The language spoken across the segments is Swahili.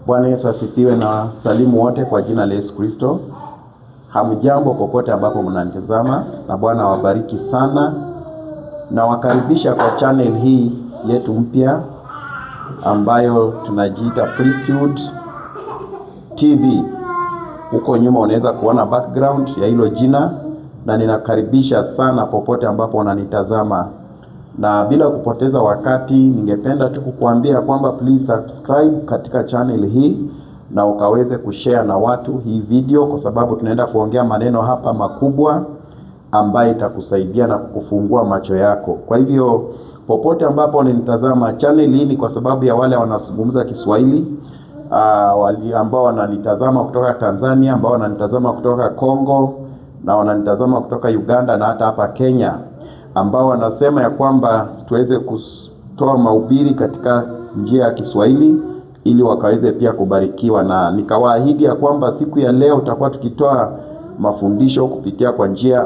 Bwana Yesu asifiwe na salimu wote kwa jina la Yesu Kristo. Hamjambo popote ambapo mnanitazama, na Bwana awabariki sana. Na wakaribisha kwa channel hii yetu mpya ambayo tunajiita Priesthood TV. Huko nyuma unaweza kuona background ya hilo jina, na ninakaribisha sana popote ambapo unanitazama. Na bila kupoteza wakati, ningependa tu kukuambia kwamba please subscribe katika channel hii na ukaweze kushare na watu hii video, kwa sababu tunaenda kuongea maneno hapa makubwa ambayo itakusaidia na kukufungua macho yako. Kwa hivyo popote ambapo unanitazama, channel hii ni kwa sababu ya wale wanazungumza Kiswahili, wale ambao wananitazama kutoka Tanzania, ambao wananitazama kutoka Kongo, na wananitazama kutoka Uganda na hata hapa Kenya, ambao wanasema ya kwamba tuweze kutoa mahubiri katika njia ya Kiswahili ili wakaweze pia kubarikiwa. Na nikawaahidi ya kwamba siku ya leo tutakuwa tukitoa mafundisho kupitia kwa njia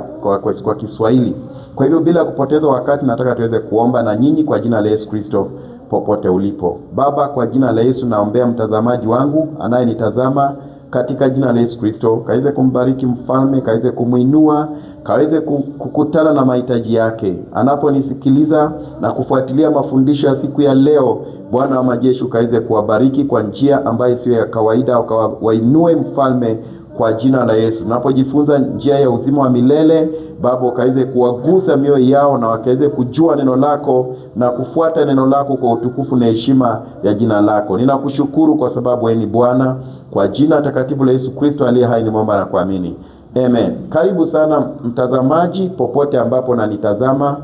kwa Kiswahili. Kwa hivyo bila kupoteza wakati, nataka tuweze kuomba na nyinyi kwa jina la Yesu Kristo popote ulipo. Baba, kwa jina la Yesu naombea mtazamaji wangu anayenitazama katika jina la Yesu Kristo, kaweze kumbariki mfalme, kaweze kumuinua, kaweze kukutana na mahitaji yake anaponisikiliza na kufuatilia mafundisho ya siku ya leo. Bwana wa majeshi, kaweze kuwabariki kwa njia ambayo sio ya kawaida, ukawainue mfalme kwa jina la Yesu. Napojifunza njia ya uzima wa milele, Baba, ukaweze kuwagusa mioyo yao na wakaweze kujua neno lako na kufuata neno lako kwa utukufu na heshima ya jina lako. Ninakushukuru kwa sababu wewe ni Bwana. Kwa jina takatifu la Yesu Kristo aliye hai nimeomba na kuamini. Amen. Karibu sana mtazamaji popote ambapo unanitazama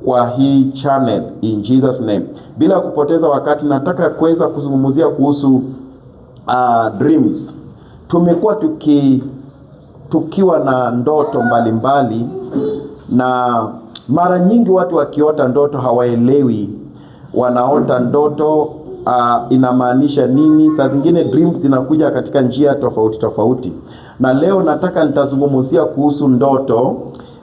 kwa hii channel, in Jesus name. Bila kupoteza wakati, nataka kuweza kuzungumzia kuhusu dreams. Tumekuwa tukiwa na ndoto mbalimbali, na mara nyingi watu wakiota ndoto hawaelewi wanaota ndoto inamaanisha nini. Saa zingine dreams zinakuja katika njia tofauti tofauti, na leo nataka nitazungumzia kuhusu ndoto,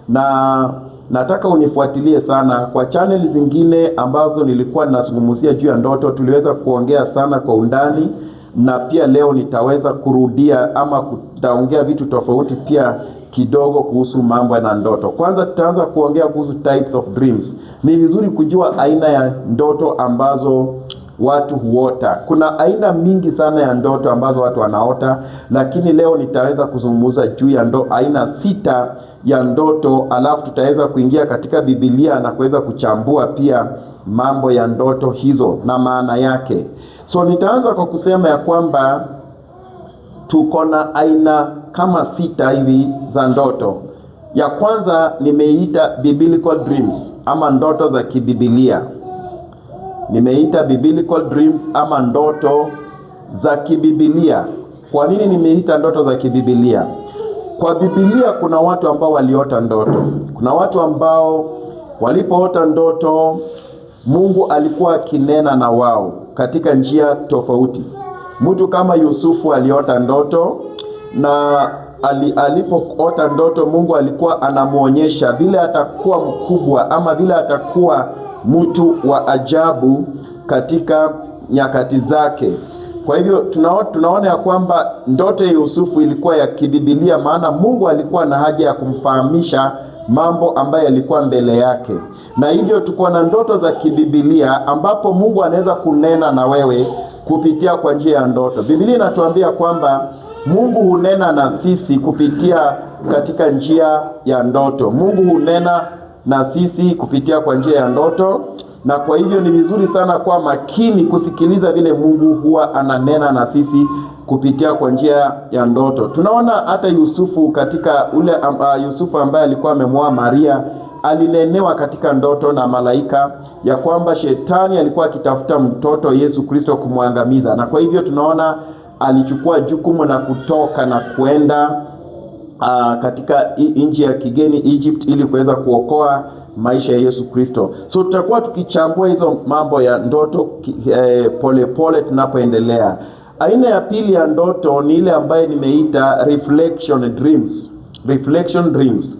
na nataka unifuatilie sana. Kwa channel zingine ambazo nilikuwa ninazungumzia juu ya ndoto, tuliweza kuongea sana kwa undani, na pia leo nitaweza kurudia ama kutaongea vitu tofauti pia kidogo kuhusu mambo ya ndoto. Kwanza tutaanza kuongea kuhusu types of dreams. Ni vizuri kujua aina ya ndoto ambazo watu huota. Kuna aina mingi sana ya ndoto ambazo watu wanaota, lakini leo nitaweza kuzungumza juu ya aina 6 ya ndoto, alafu tutaweza kuingia katika Biblia na kuweza kuchambua pia mambo ya ndoto hizo na maana yake. So nitaanza kwa kusema ya kwamba tuko na aina kama 6 hivi za ndoto. Ya kwanza nimeita biblical dreams ama ndoto za kibibilia. Nimeita biblical dreams ama ndoto za kibibilia. Kwa nini nimeita ndoto za kibibilia? Kwa Biblia kuna watu ambao waliota ndoto. Kuna watu ambao walipoota ndoto, Mungu alikuwa akinena na wao katika njia tofauti. Mtu kama Yusufu aliota ndoto, na alipoota ndoto Mungu alikuwa anamuonyesha vile atakuwa mkubwa ama vile atakuwa mtu wa ajabu katika nyakati zake. Kwa hivyo tunaona ya kwamba ndoto ya Yusufu ilikuwa ya kibibilia, maana Mungu alikuwa na haja ya kumfahamisha mambo ambayo yalikuwa mbele yake. Na hivyo tuko na ndoto za kibibilia ambapo Mungu anaweza kunena na wewe kupitia kwa njia ya ndoto. Biblia inatuambia kwamba Mungu hunena na sisi kupitia katika njia ya ndoto. Mungu hunena na sisi kupitia kwa njia ya ndoto, na kwa hivyo ni vizuri sana kwa makini kusikiliza vile Mungu huwa ananena na sisi kupitia kwa njia ya ndoto. Tunaona hata Yusufu katika Yusufu ambaye alikuwa amemwoa Maria, alinenewa katika ndoto na malaika ya kwamba shetani alikuwa akitafuta mtoto Yesu Kristo kumwangamiza, na kwa hivyo tunaona alichukua jukumu na kutoka na kuenda katika nchi ya kigeni Egypt ili kuweza kuokoa maisha ya Yesu Kristo. So tutakuwa tukichambua hizo mambo ya ndoto pole pole tunapoendelea. Aina ya pili ya ndoto ni ile ambayo nimeita reflection dreams. Reflection dreams.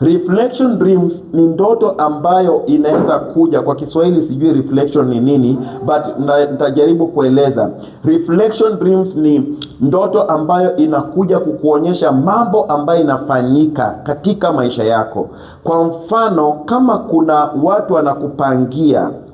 Reflection dreams ni ndoto ambayo inaweza kuja, kwa Kiswahili sijui reflection ni nini, but nitajaribu kueleza. Reflection dreams ni ndoto ambayo inakuja kukuonyesha mambo ambayo inafanyika katika maisha yako. Kwa mfano, kama kuna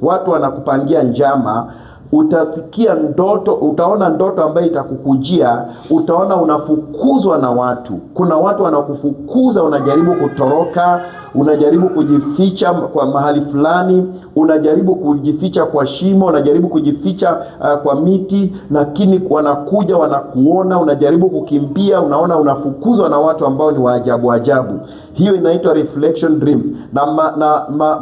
watu wanakupangia njama, utasikia ndoto, utaona ndoto ambayo itakukujia, utaona unafukuzwa na watu. Kuna watu wanakufukuza, unajaribu kutoroka, unajaribu kujificha kwa mahali fulani, unajaribu kujificha kwa shimo, unajaribu kujificha kwa miti, lakini wanakuja wanakuona, unajaribu kukimbia, unaona unafukuzwa na watu ambao ni waajabu ajabu. Hiyo inaitwa reflection dreams.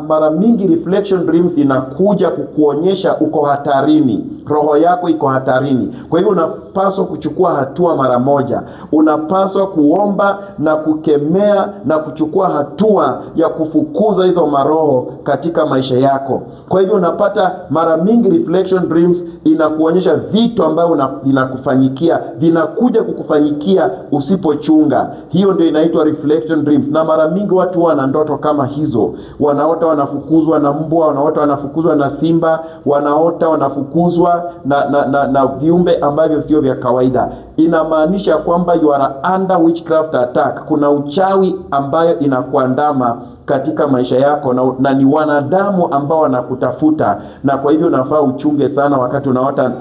Mara mingi reflection dreams inakuja kukuonyesha uko hatarini, roho yako iko hatarini. Kwa hivyo unapaswa kuchukua hatua mara moja. Unapaswa kuomba na kukemea na kuchukua hatua ya kufukuza hizo maroho katika maisha yako. Kwa hivyo unapata mara mingi reflection dreams inakuonyesha vitu ambavyo vinakufanyikia, vinakuja kukufanyikia usipochunga. Hiyo ndio inaitwa reflection dreams. Na mara mingi watu wana ndoto kama hizo. Wanaota wanafukuzwa na mbwa, wanaota wanafukuzwa na simba, wanaota wanafukuzwa na viumbe ambavyo sio vya kawaida. Inamaanisha kwamba you are under witchcraft attack. Kuna uchawi ambayo inakuandama katika maisha yako, na ni wanadamu ambao wanakutafuta, na kwa hivyo unafaa uchunge sana wakati unaota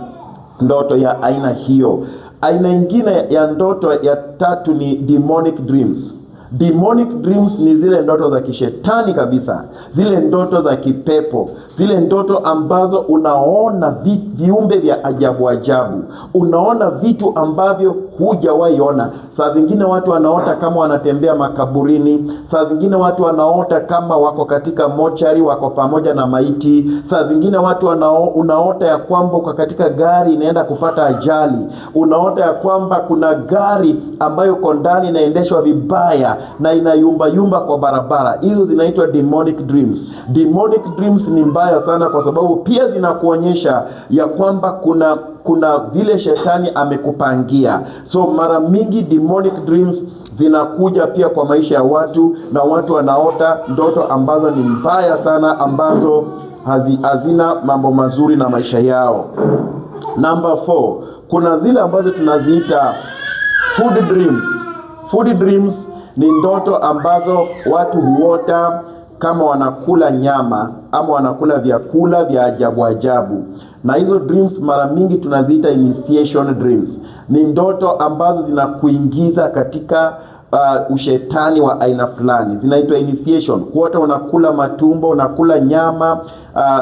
ndoto ya aina hiyo. Aina nyingine ya ndoto ya tatu ni demonic dreams. Demonic dreams ni zile ndoto za kishetani kabisa, zile ndoto za kipepo, zile ndoto ambazo unaona viumbe vya ajabu ajabu, unaona vitu ambavyo hujawahi ona. Saa zingine watu wanaota kama wanatembea makaburini, saa zingine watu wanaota kama wako katika mochari, wako pamoja na maiti. Saa zingine watu unaota ya kwamba uko katika gari inaenda kupata ajali, unaota ya kwamba kuna gari ambayo uko ndani inaendeshwa vibaya na inayumba kwa barabara. Hizo zinaitwa demonic dreams. Demonic dreams ni mbaya sana kwa sababu pia zinakuonyesha ya kwamba kuna vile shetani amekupangia. So mara mingi demonic dreams zinakuja pia kwa maisha ya watu, na watu wanaota ndoto ambazo ni mbaya sana, ambazo hazina mambo mazuri na maisha yao. Number 4, kuna zile ambazo tunaziita food dreams. Food dreams ni ndoto ambazo watu huota kama wanakula nyama ama wanakula vyakula vya ajabu ajabu. Na hizo dreams mara mingi tunaziita initiation dreams. Ni ndoto ambazo zinakuingiza katika ushetani wa aina fulani. Zinaitwa initiation. Kuota unakula matumbo, unakula nyama,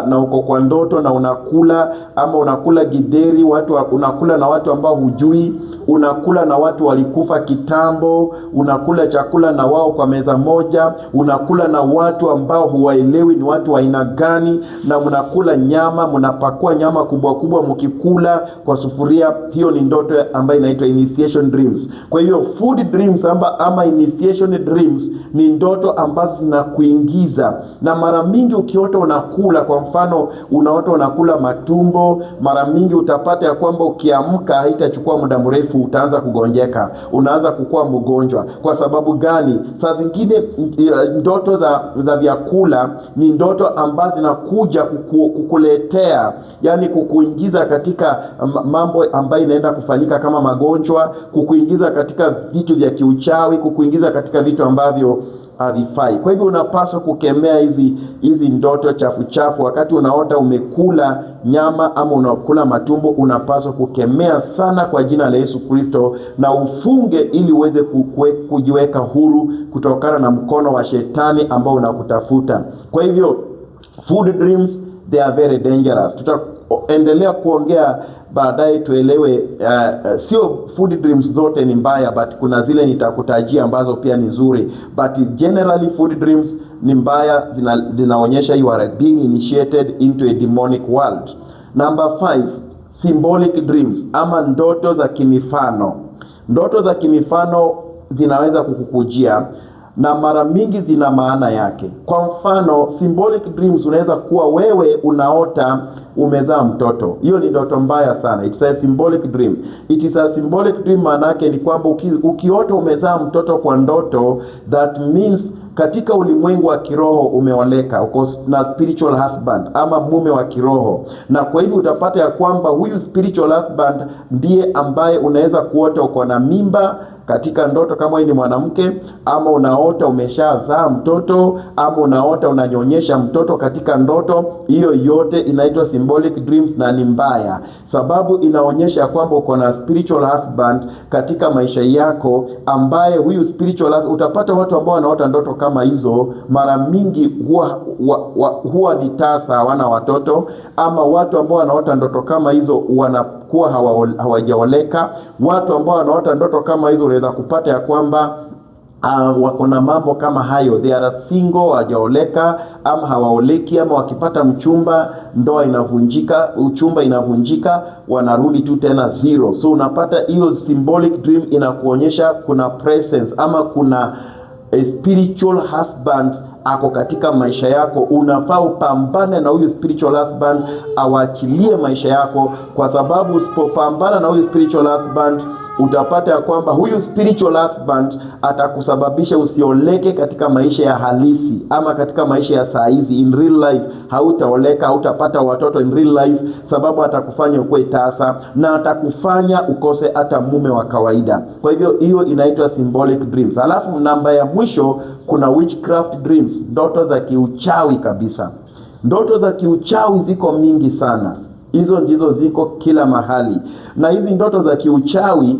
na uko kwa ndoto na unakula gideri, unakula na watu ambao hujui, unakula na watu walikufa kitambo, unakula chakula na wao kwa meza moja, unakula na watu ambao huwaelewi ni watu wa aina gani, na mnakula nyama, mnapakua nyama kubwa kubwa mkikula kwa sufuria. Hiyo ni ndoto ambayo inaitwa initiation dreams. Kwa hiyo food dreams ama initiation dreams ni ndoto ambazo zinakuingiza, na mara mingi ukiota unakula, kwa mfano unaota unakula matumbo, mara mingi utapata ya kwamba ukiamka haitachukua muda mrefu utaanza kugonjeka, unaanza kukua mgonjwa. Kwa sababu gani? Saa zingine ndoto za vyakula ni ndoto ambazo zinakuja kukuletea, yani kukuingiza katika mambo ambayo inaenda kufanyika kama magonjwa, kukuingiza katika vitu vya kiuchawi, kukuingiza katika vitu ambavyo havifai. Kwa hivyo unapaswa kukemea hizi ndoto chafu. Wakati unaota umekula nyama ama unakula matumbo, unapaswa kukemea sana kwa jina la Yesu Kristo, na ufunge ili uweze kujiweka huru kutokana na mkono wa shetani ambao unakutafuta. Kwa hivyo food dreams, they are very dangerous. Tutaendelea kuongea baadaye tuelewe, sio food dreams zote ni mbaya, but kuna zile nitakutajia ambazo pia ni nzuri, but generally food dreams ni mbaya, zinaonyesha you are being initiated into a demonic world. Number 5, symbolic dreams ama ndoto za kimifano. Ndoto za kimifano zinaweza kukukujia na mara mingi zina maana yake. Kwa mfano, symbolic dreams unaweza kuwa wewe unaota umezaa mtoto. Hiyo ni ndoto mbaya sana. It's a symbolic dream. It is a symbolic dream, maana yake ni kwamba ukiota umezaa mtoto kwa ndoto, that means katika ulimwengu wa kiroho umeoleka, uko na spiritual husband ama mume wa kiroho. Na kwa hivyo utapata ya kwamba huyu spiritual husband ndiye ambaye unaweza kuota uko na mimba katika ndoto kama wewe ni mwanamke, ama unaota umeshazaa mtoto, ama unaota unanyonyesha mtoto katika ndoto. Hiyo yote inaitwa symbolic dreams na ni mbaya, sababu inaonyesha kwamba uko na spiritual husband katika maisha yako, ambaye huyu spiritual utapata watu ambao wanaota ndoto kama hizo mara mingi huwa ni tasa, hawana watoto, ama watu ambao wanaota ndoto kama hizo wanakuwa hawajaoleka. Watu ambao wanaota ndoto kama hizo unaweza kupata ya kwamba wako na mambo kama hayo, they are single, hawajaoleka ama hawaoleki, ama wakipata mchumba ndoa inavunjika, uchumba inavunjika, wanarudi tu tena zero. So unapata hiyo symbolic dream inakuonyesha kuna presence ama kuna a spiritual husband ako katika maisha yako. Unafaa upambane na huyu spiritual husband awaachilie maisha yako, kwa sababu usipopambana na huyu spiritual husband utapata ya kwamba huyu spiritual husband atakusababisha usioleke katika maisha ya halisi ama katika maisha ya saa hizi. In real life hautaoleka, hautapata watoto in real life, sababu atakufanya ukue tasa na atakufanya ukose hata mume wa kawaida. Kwa hivyo hiyo inaitwa symbolic dreams. Alafu namba ya mwisho kuna witchcraft dreams, ndoto za kiuchawi kabisa. Ndoto za kiuchawi ziko mingi sana. Hizo ndizo ziko kila mahali. Na hizi ndoto za kiuchawi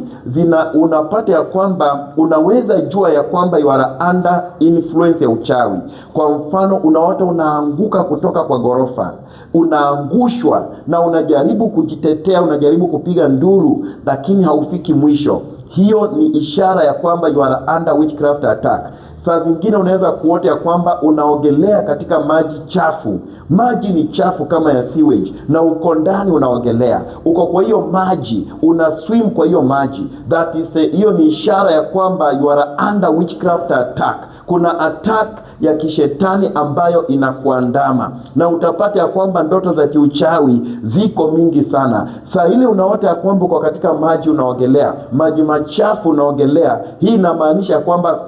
unapata ya kwamba unaweza jua ya kwamba you are under influence ya uchawi. Kwa mfano unaota unaanguka kutoka kwa gorofa, unaangushwa na unajaribu kujitetea, unajaribu kupiga nduru, lakini haufiki mwisho. Hiyo ni ishara ya kwamba you are under witchcraft attack. Saa zingine unaweza kuota ya kwamba unaogelea katika maji chafu. Maji ni chafu kama ya sewage, na uko ndani unaogelea, uko kwa hiyo maji, una swim kwa hiyo maji. That is hiyo ni ishara ya kwamba you are under witchcraft attack. Kuna attack ya kishetani ambayo inakuandama, na utapata ya kwamba ndoto za kiuchawi ziko mingi sana. Saa ile unaota ya kwamba uko katika maji unaogelea, maji machafu unaogelea, hii inamaanisha kwamba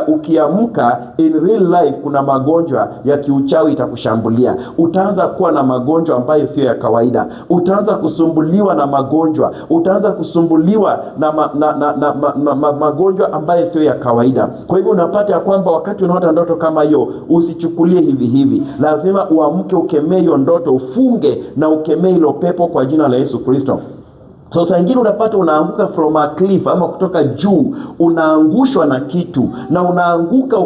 ukiamka in real life kuna magonjwa ya kiuchawi itakushambulia. Utaanza kuwa na magonjwa ambayo sio ya kawaida, utaanza kusumbuliwa na magonjwa, utaanza kusumbuliwa na magonjwa ambayo sio ya kawaida. Kwa hivyo unapata ya kwamba wakati unaota ndoto kama hiyo, usichukulie hivi hivi. Lazima uamke, ukemee hiyo ndoto, ufunge na ukemee hilo pepo kwa jina la Yesu Kristo. So saa ingine unapata unaanguka from a cliff ama kutoka juu, unaangushwa na kitu na unaanguka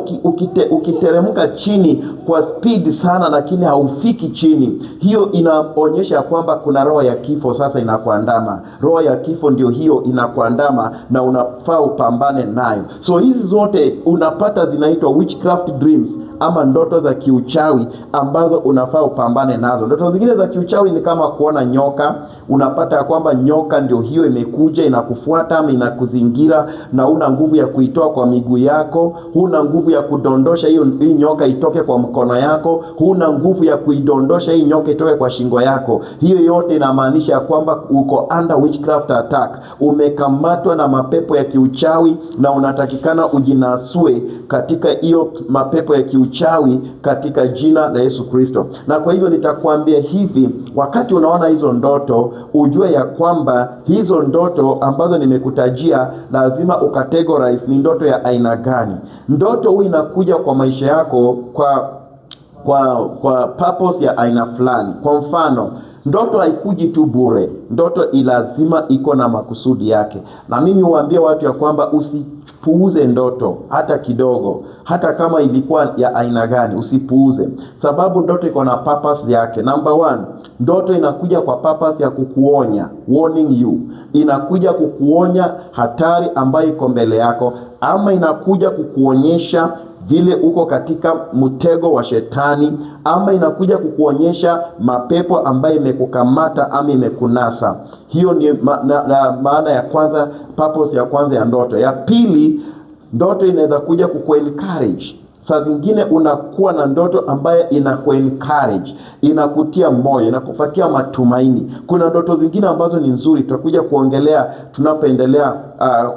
ukiteremka chini kwa speed sana, lakini haufiki chini. Hiyo inaonyesha kwamba kuna roho ya kifo sasa inakuandama. Roho ya kifo ndio hiyo inakuandama na unafaa upambane nayo. So hizi zote unapata zinaitwa witchcraft dreams ama ndoto za kiuchawi ambazo unafaa upambane nazo. Ndoto zingine za kiuchawi ni kama kuona nyoka. Unapata kwamba nyoka ndio hiyo imekuja inakufuata ama inakuzingira, na una nguvu ya kuitoa kwa miguu yako, huna nguvu ya kudondosha hii nyoka itoke kwa mkono yako, huna nguvu ya kuidondosha hii nyoka itoke kwa shingo yako. Hiyo yote inamaanisha kwamba uko under witchcraft attack, umekamatwa na mapepo ya kiuchawi na unatakikana ujinasue katika hiyo mapepo ya kiuchawi katika jina la Yesu Kristo. Na kwa hivyo nitakwambia hivi, wakati unaona hizo ndoto, ujue ya kwamba hizo ndoto ambazo nimekutajia lazima ukategorize ni ndoto ya aina gani. Ndoto hii inakuja kwa maisha yako kwa purpose ya aina fulani. Kwa mfano, ndoto haikuji tu bure. Ndoto lazima iko na makusudi yake. Na mimi huambia watu ya kwamba usipuuze ndoto hata kidogo, hata kama ilikuwa ya aina gani, usipuuze, sababu ndoto iko na purpose yake. Number one, ndoto inakuja kwa purpose ya kukuonya, warning you. Inakuja kukuonya hatari ambayo iko mbele yako, ama inakuja kukuonyesha vile uko katika mtego wa shetani, ama inakuja kukuonyesha mapepo ambayo imekukamata ama imekunasa. Hiyo ni maana ya kwanza, purpose ya kwanza ya ndoto. Ya pili, ndoto inaweza kuja kukuencourage. Saa zingine unakuwa na ndoto ambayo inaku-encourage, inakutia moyo, inakupatia matumaini. Kuna ndoto zingine ambazo ni nzuri, tutakuja kuongelea tunapoendelea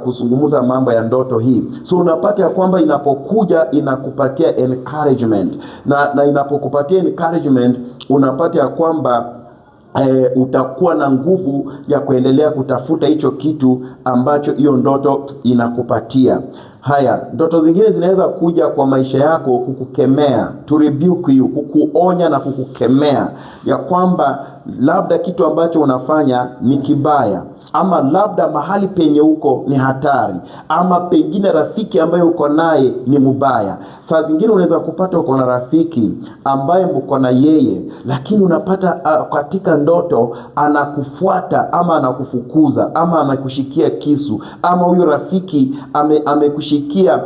kuzungumza mambo ya ndoto hii. So unapata ya kwamba inapokuja inakupatia encouragement, na inapokupatia encouragement unapata ya kwamba utakuwa na nguvu ya kuendelea kutafuta hicho kitu ambacho hiyo ndoto inakupatia. Haya, ndoto zingine zinaweza kuja kwa maisha yako kukukemea, to rebuke you, kukuonya na kukukemea ya kwamba labda kitu ambacho unafanya ni kibaya, ama labda mahali penye uko ni hatari, ama pengine rafiki ambaye uko naye ni mubaya. Saa zingine unaweza kupata uko na rafiki ambaye mko na yeye, lakini unapata katika ndoto anakufuata ama anakufukuza ama anakushikia kisu, ama huyo rafiki amekushikia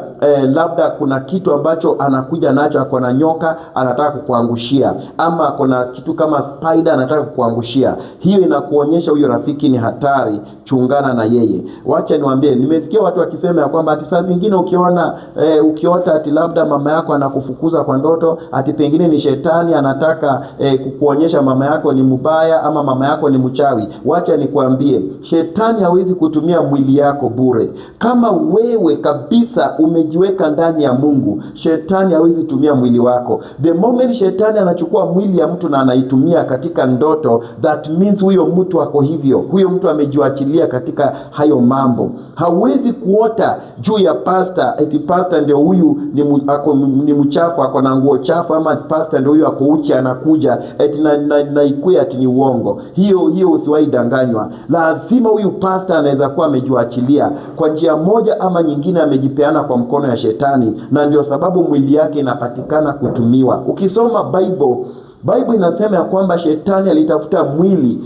labda kuna kitu ambacho anakuja nacho, ako na nyoka anataka kukuangushia, ama kuna kitu kama spider anataka kukuangushia. Hiyo inakuonyesha huyo rafiki ni hatari, chungana na yeye. Wacha niwaambie, nimesikia watu wakisema ya kwamba ati saa zingine ukiota ati labda mama yako anakufukuza kwa ndoto, ati pengine ni shetani anataka kukuonyesha mama yako ni mbaya ama mama yako ni mchawi. Wacha nikwambie, shetani hawezi kutumia mwili yako bure. Kama wewe kabisa umejiweka ndani ya Mungu, shetani hawezi tumia mwili wako. The moment shetani anachukua mwili ya mtu na anaitumia katika ndoto, that means huyo mtu ako hivyo, huyo mtu amejiachilia katika hayo mambo. Hawezi kuota juu ya pastor eti pastor ndio huyu ni mchafu, ako na nguo chafu, ama pastor ndio huyu ako uchi anakuja eti na ikuya ati ni uongo. Hiyo usiwahi danganywa. Lazima huyu pastor anaweza kuwa amejiachilia kwa njia moja ama nyingine, amejipeana kwa mkono ya shetani, na ndio sababu mwili yake inapatikana kutumiwa. Ukisoma Bible inasema ya kwamba shetani alitafuta mwili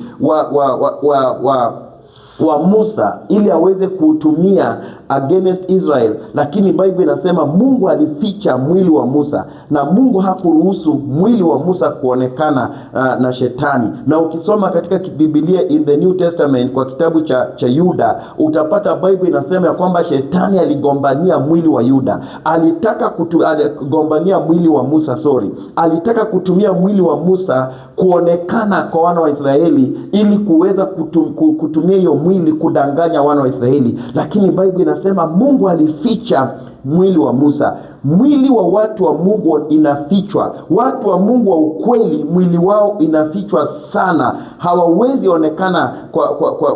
wa Musa ili aweze kuutumia against Israel, lakini Bible inasema Mungu alificha mwili wa Musa, na Mungu hakuruhusu mwili wa Musa kuonekana na shetani. Na ukisoma katika Biblia in the New Testament kwa kitabu cha Yuda, utapata Bible inasema ya kwamba shetani aligombania mwili wa Yuda. Alitaka kugombania mwili wa Musa, alitaka kutumia mwili wa Musa kuonekana kwa wana wa Israeli ili kuweza kutumia hiyo mwili kudanganya wana wa Israeli. Lakini Bible inasema Mungu alificha mwili wa Musa. Mwili wa watu wa Mungu inafichwa. Watu wa Mungu wa ukweli mwili wao inafichwa sana. Hawawezi onekana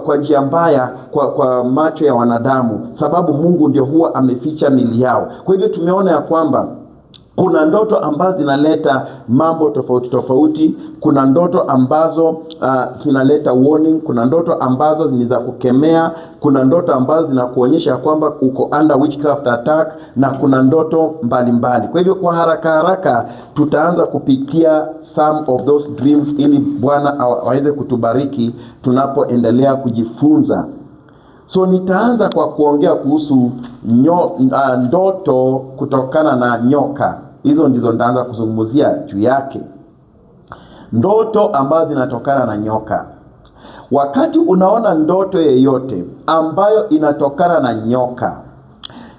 kwa njia mbaya kwa macho ya wanadamu, sababu Mungu ndio huwa ameficha mili yao. Kwa hivyo tumeona ya kwamba kuna ndoto ambazo zinaleta mambo tofauti tofauti. Kuna ndoto ambazo zinaleta warning, kuna ndoto ambazo ni za kukemea, kuna ndoto ambazo zinakuonyesha kwamba uko under witchcraft attack, na kuna ndoto mbalimbali. Kwa hivyo kwa haraka tutaanza kupitia some of those dreams ili Bwana aweze kutubariki tunapoendelea kujifunza. So nitaanza kwa kuongea kuhusu ndoto kutokana na nyoka. Hizo ndizo nitaanza kuzungumzia juu yake. Ndoto ambazo zinatokana na nyoka. Wakati unaona ndoto yeyote ambayo inatokana na nyoka,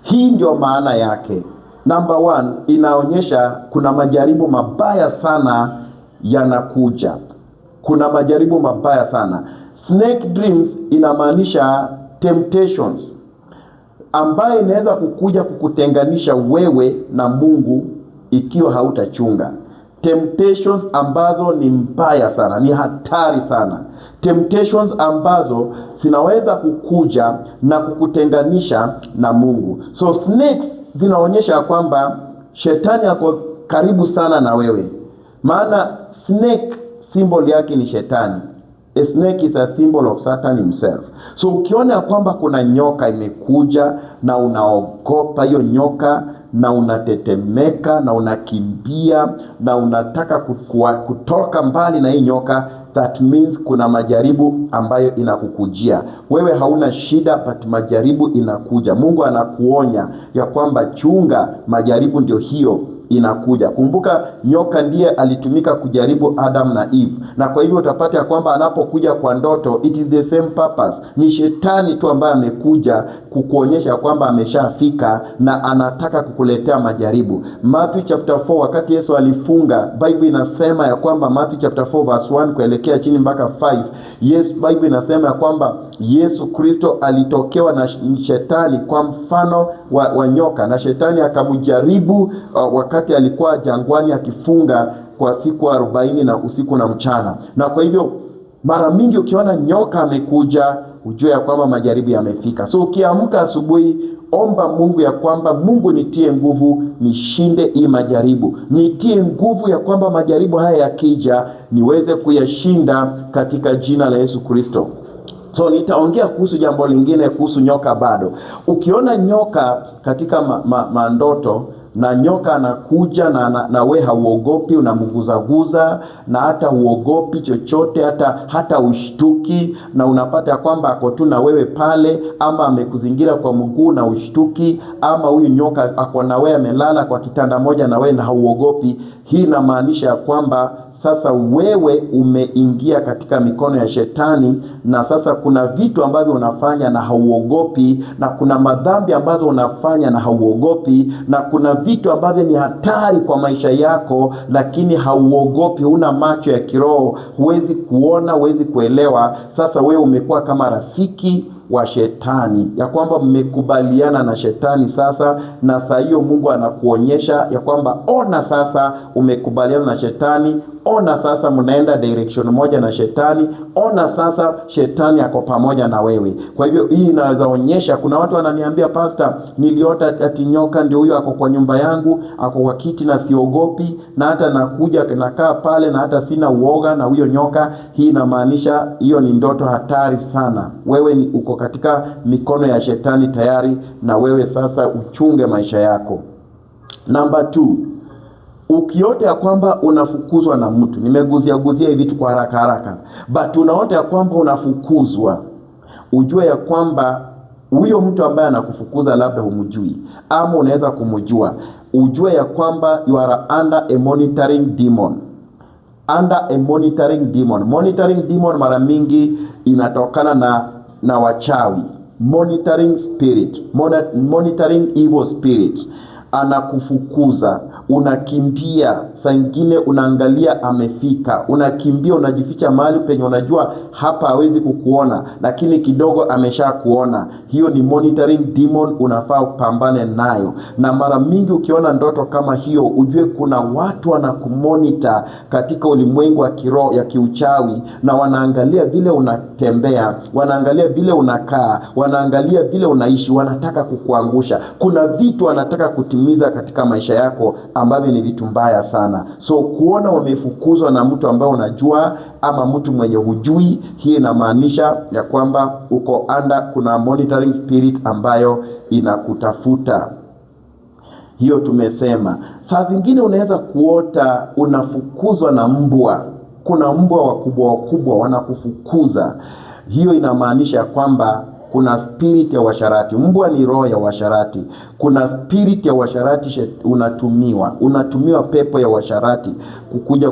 hii ndio maana yake. Number 1, inaonyesha kuna majaribu mabaya sana yanakuja. Kuna majaribu mabaya sana. Snake dreams inamaanisha temptations ambayo inaweza kukuja kukutenganisha wewe na Mungu ikiwa hautachunga. Temptations ambazo ni mbaya sana, ni hatari sana. Temptations ambazo zinaweza kukuja na kukutenganisha na Mungu. So snakes zinaonyesha kwamba shetani ako karibu sana na wewe. Maana snake symbol yake ni shetani. A snake is a symbol of Satan himself. So ukiona kwamba kuna nyoka imekuja na unaogopa hiyo nyoka, na unatetemeka na unakimbia na unataka kutoka mbali na hii nyoka, that means kuna majaribu ambayo inakukujia. Wewe hauna shida, but majaribu inakuja. Mungu anakuonya ya kwamba chunga, majaribu ndio hiyo inakuja. Kumbuka nyoka ndiye alitumika kujaribu Adam na Eve, na kwa hivyo utapata ya kwamba anapokuja kwa ndoto, it is the same purpose. Ni shetani tu ambaye amekuja kukuonyesha kwamba ameshafika na anataka kukuletea majaribu. Matthew chapter 4, wakati Yesu alifunga, Bible inasema ya kwamba Matthew chapter 4 verse 1 kuelekea chini mpaka 5, Bible inasema ya kwamba Yesu Kristo alitokewa na shetani kwa mfano wa nyoka, na shetani akamjaribu wakati alikuwa jangwani akifunga kwa siku 40 na usiku na mchana. Na kwa hivyo mara mingi ukiona nyoka amekuja, ujue ya kwamba majaribu yamefika. So ukiamka asubuhi, omba Mungu ya kwamba Mungu nitie nguvu nishinde hii majaribu. Nitie nguvu ya kwamba majaribu haya yakija niweze kuyashinda katika jina la Yesu Kristo. So nitaongea kuhusu jambo lingine kuhusu nyoka bado. Ukiona nyoka katika mandoto na nyoka anakuja na we hauogopi, unamguzaguza na hata uogopi chochote, hata ushtuki, na unapata kwamba ako tu na wewe pale, ama amekuzingira kwa mguu na ushtuki, ama huyu nyoka ako na wewe amelala kwa kitanda moja na wewe na hauogopi, hii inamaanisha kwamba sasa wewe umeingia katika mikono ya shetani, na sasa kuna vitu ambavyo unafanya na hauogopi, na kuna madhambi ambazo unafanya na hauogopi, na kuna vitu ambavyo ni hatari kwa maisha yako lakini hauogopi. Una macho ya kiroho, huwezi kuona, huwezi kuelewa. Sasa wewe umekuwa kama rafiki wa shetani, ya kwamba mmekubaliana na shetani sasa, na saa hiyo Mungu anakuonyesha ya kwamba ona sasa umekubaliana na shetani, ona sasa mnaenda direction moja na shetani, ona sasa shetani ako pamoja na wewe. Kwa hivyo hii inaweza onyesha, kuna watu wananiambia, pastor, niliota ati nyoka ndio huyo ako kwa nyumba yangu, ako kwa kiti na siogopi, na hata nakuja nakaa pale na hata sina uoga na huyo nyoka. Hii inamaanisha hiyo ni ndoto hatari sana. Wewe uko katika mikono ya shetani tayari, na wewe sasa uchunge maisha yako. Number 2, ukiota ya kwamba unafukuzwa na mtu, nimeguzia hivi vitu kwa haraka, but unaota ya kwamba unafukuzwa, ujue ya kwamba huyo mtu ambaye anakufukuza labda humjui ama unaweza kumjua. Ujue ya kwamba you are under a monitoring demon. Under a monitoring demon. Monitoring demon mara mingi inatokana na wachawi. Monitoring spirit, monitoring evil spirit. Anakufukuza, unakimbia, saa nyingine unaangalia amefika, unakimbia, unajificha mahali penye unajua hapa hawezi kukuona, lakini kidogo amesha kuona. Hiyo ni monitoring demon, unafaa upambane nayo. Na mara mingi ukiona ndoto kama hiyo, ujue kuna watu wanakumonitor katika ulimwengu wa kiroho ya kiuchawi, na wanaangalia vile unatembea, wanaangalia vile unakaa, wanaangalia vile unaishi, wanataka kukuangusha. Kuna vitu wanataka kutimiza katika maisha yako ambavyo ni vitu mbaya sana. So kuona wamefukuzwa na mtu ambaye unajua ama mtu mwenye hujui, hii inamaanisha ya kwamba uko kuna monitoring spirit ambayo inakutafuta. Hiyo tumesema. Saa zingine unaweza kuota unafukuzwa na mbwa. Kuna mbwa wakubwa wanakufukuza. Hiyo inamaanisha kwamba kuna spirit ya washarati. Mbwa ni roho ya washarati. Kuna spirit ya washarati unatumiwa pepo ya washarati kukuja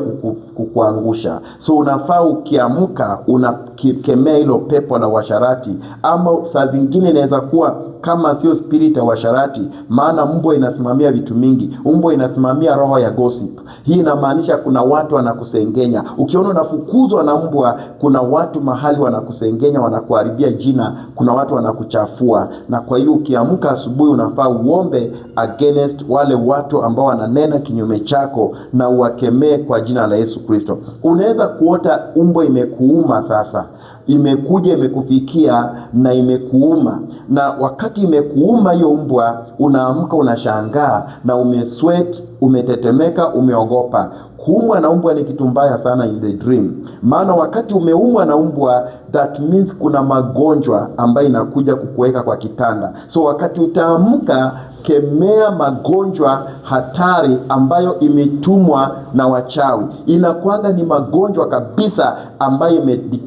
kukuangusha. So unafaa ukiamka unakemea hilo pepo la washarati. Ama saa zingine inaweza kuwa kama sio spirit ya washarati, maana mbwa inasimamia vitu mingi. Mbwa inasimamia roho ya gossip. Hii inamaanisha kuna watu wanakusengenya. Ukiona unafukuzwa na mbwa, kuna watu mahali wanakusengenya, wanakuharibia jina, kuna watu wanakuchafua. Na kwa hiyo ukiamka asubuhi unafaa uombe against wale watu ambao wananena kinyume chako, na uwakemee kwa jina la Yesu Kristo. Unaweza kuota mbwa imekuuma sasa. Imekuja imekufikia na imekuuma, na wakati imekuuma hiyo mbwa, unaamka unashangaa na umesweat, umetetemeka, umeogopa. Kuumwa na mbwa ni kitu mbaya sana in the dream. Maana wakati umeumwa na mbwa, that means kuna magonjwa ambayo inakuja kukuweka kwa kitanda. So wakati utaamka, kemea magonjwa hatari ambayo imetumwa na wachawi. Inakuanga ni magonjwa kabisa ambayo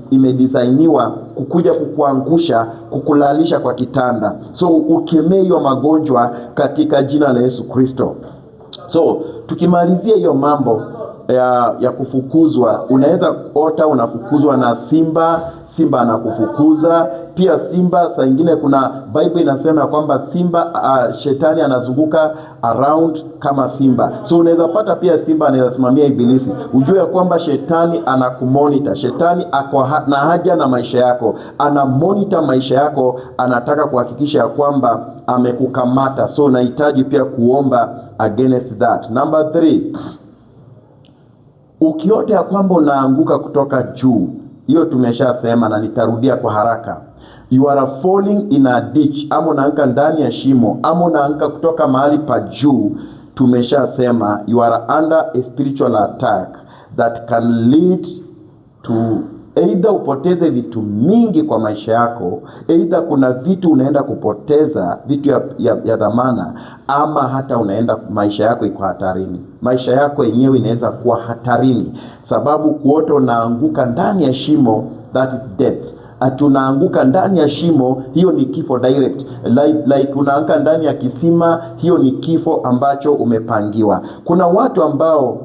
imedesigniwa kukuja kukuangusha, kukulalisha kwa kitanda. So ukemee hiyo magonjwa katika jina la Yesu Kristo. So tukimalizia hiyo mambo ya kufukuzwa, unaweza ota unafukuzwa na simba anakufukuza pia. Simba saa nyingine, kuna Bible inasema kwamba simba shetani anazunguka around kama simba. So unaweza pata pia simba anaweza simamia ibilisi. Ujue ya kwamba shetani anakumonitor. Shetani ako na haja na maisha yako, ana monitor maisha yako, anataka kuhakikisha ya kwamba amekukamata. So unahitaji pia kuomba against that. Number 3, ukiota ya kwamba unaanguka kutoka juu, hiyo tumeshasema na nitarudia kwa haraka. You are falling in a ditch, ama unaanguka ndani ya shimo, ama unaanguka kutoka mahali pa juu, tumeshasema you are under a spiritual attack that can lead to either upoteze vitu mingi kwa maisha yako, either kuna vitu unaenda kupoteza, vitu ya dhamana, ama hata unaenda maisha yako iko hatarini. Maisha yako yenyewe inaweza kuwa hatarini, sababu kuota unaanguka ndani ya shimo, that is death. Tunaanguka ndani ya shimo, hiyo ni kifo direct. Like unaanguka ndani ya kisima, hiyo ni kifo ambacho umepangiwa. Kuna watu ambao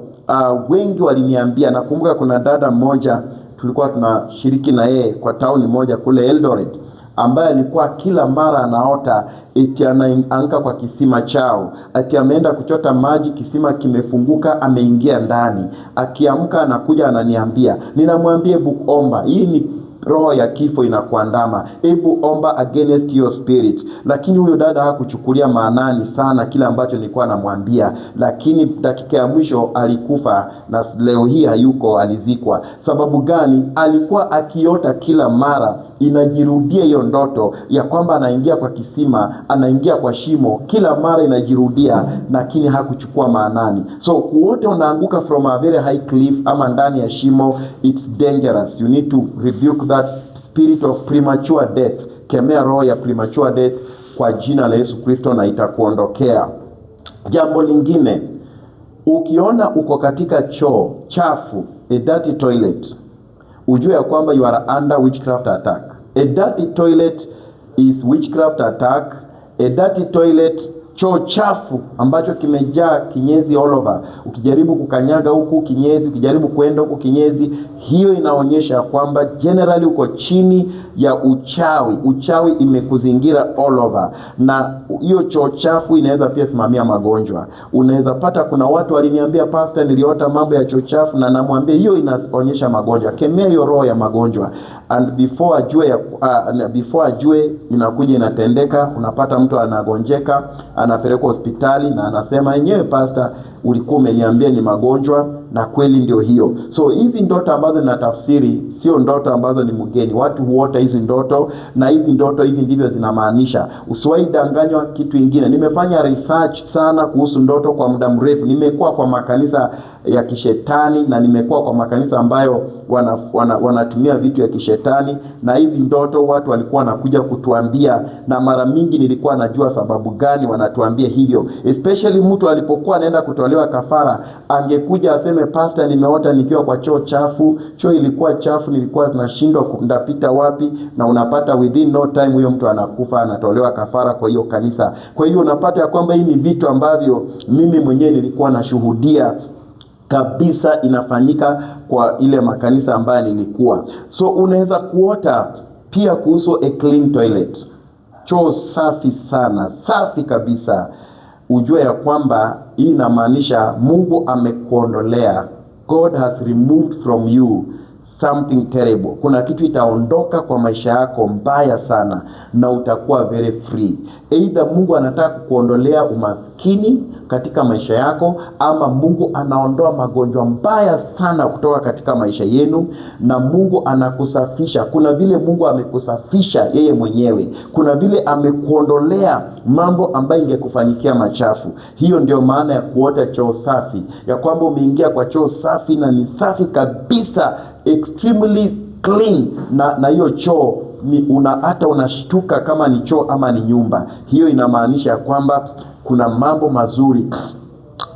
wengi waliniambia, nakumbuka kuna dada mmoja tulikuwa tunashiriki na yeye kwa town moja kule Eldoret, ambaye alikuwa kila mara anaota eti anaanguka kwa kisima chao, ati ameenda kuchota maji, kisima kimefunguka, ameingia ndani. Akiamka anakuja ananiambia, ninamwambia hebu omba, hii ni roho ya kifo inakuandama, hebu omba against your spirit. Lakini huyo dada hakuchukulia maanani sana kile ambacho nilikuwa namwambia, lakini dakika ya mwisho alikufa, na leo hii hayuko, alizikwa. Sababu gani? Alikuwa akiota kila mara, inajirudia hiyo ndoto ya kwamba anaingia kwa kisima, anaingia kwa shimo, kila mara inajirudia, lakini hakuchukua maanani. So kuota unaanguka from a very high cliff ama ndani ya shimo, it's dangerous. You need to rebuke that spirit of premature death. Kemea roho ya premature death kwa jina la Yesu Kristo na itakuondokea. Jambo lingine, ukiona uko katika choo chafu, a dirty toilet, ujue ya kwamba you are under witchcraft attack. A dirty toilet is witchcraft attack. A dirty toilet, choo chafu ambacho kimejaa kinyezi all over. Ukijaribu kukanyaga huku kinyezi, ukijaribu kwenda huku kinyezi, hiyo inaonyesha kwamba generally uko chini ya uchawi. Uchawi imekuzingira all over. Na hiyo choo chafu inaweza pia simamia magonjwa. Unaweza pata, kuna watu waliniambia, pastor, niliota mambo ya choo chafu, na namwambia hiyo inaonyesha magonjwa. Kemea hiyo roho ya magonjwa, and before ajue inakuja inatendeka. Unapata mtu anagonjeka, anapelekwa hospitali na anasema yenyewe, pastor, ulikuwa umeniambia ni magonjwa, na kweli ndio hiyo. So hizi ndoto ambazo ninatafsiri sio ndoto ambazo ni mgeni. Watu huota hizi ndoto, na hizi ndoto hivi ndivyo zinamaanisha. Usiwahi danganywa kitu kingine. Nimefanya research sana kuhusu ndoto kwa muda mrefu. Nimekuwa kwa makanisa ya kishetani, na nimekuwa kwa makanisa ambayo wanatumia vitu ya kishetani, na hizi ndoto watu walikuwa wanakuja kutuambia, na mara mingi nilikuwa najua sababu gani wanatuambia hivyo. Especially mtu alipokuwa anaenda kutolewa kafara, angekuja aseme, pastor, nimeota nikiwa kwa choo chafu, choo ilikuwa chafu, nilikuwa nashindwa ndapita wapi, na unapata within no time huyo mtu anakufa, anatolewa kafara kwa hiyo kanisa. Kwa hiyo unapata ya kwamba hii ni vitu ambavyo mimi mwenyewe nilikuwa nashuhudia kabisa inafanyika kwa ile makanisa ambayo nilikuwa. So unaweza kuota pia kuhusu a clean toilet, choo safi sana, safi kabisa. Ujue ya kwamba hii inamaanisha Mungu amekuondolea, God has removed from you something terrible. Kuna kitu itaondoka kwa maisha yako mbaya sana, na utakuwa very free. Either Mungu anataka kukuondolea umaskini katika maisha yako, ama Mungu anaondoa magonjwa mbaya sana kutoka katika maisha yenu, na Mungu anakusafisha. Kuna vile Mungu amekusafisha yeye mwenyewe, kuna vile amekuondolea mambo ambayo ingekufanyikia machafu. Hiyo ndio maana ya kuota choo safi, ya kwamba umeingia kwa choo safi na ni safi kabisa, extremely clean, na hiyo choo hata unashtuka kama ni choo ama ni nyumba. Hiyo inamaanisha kwamba kuna mambo mazuri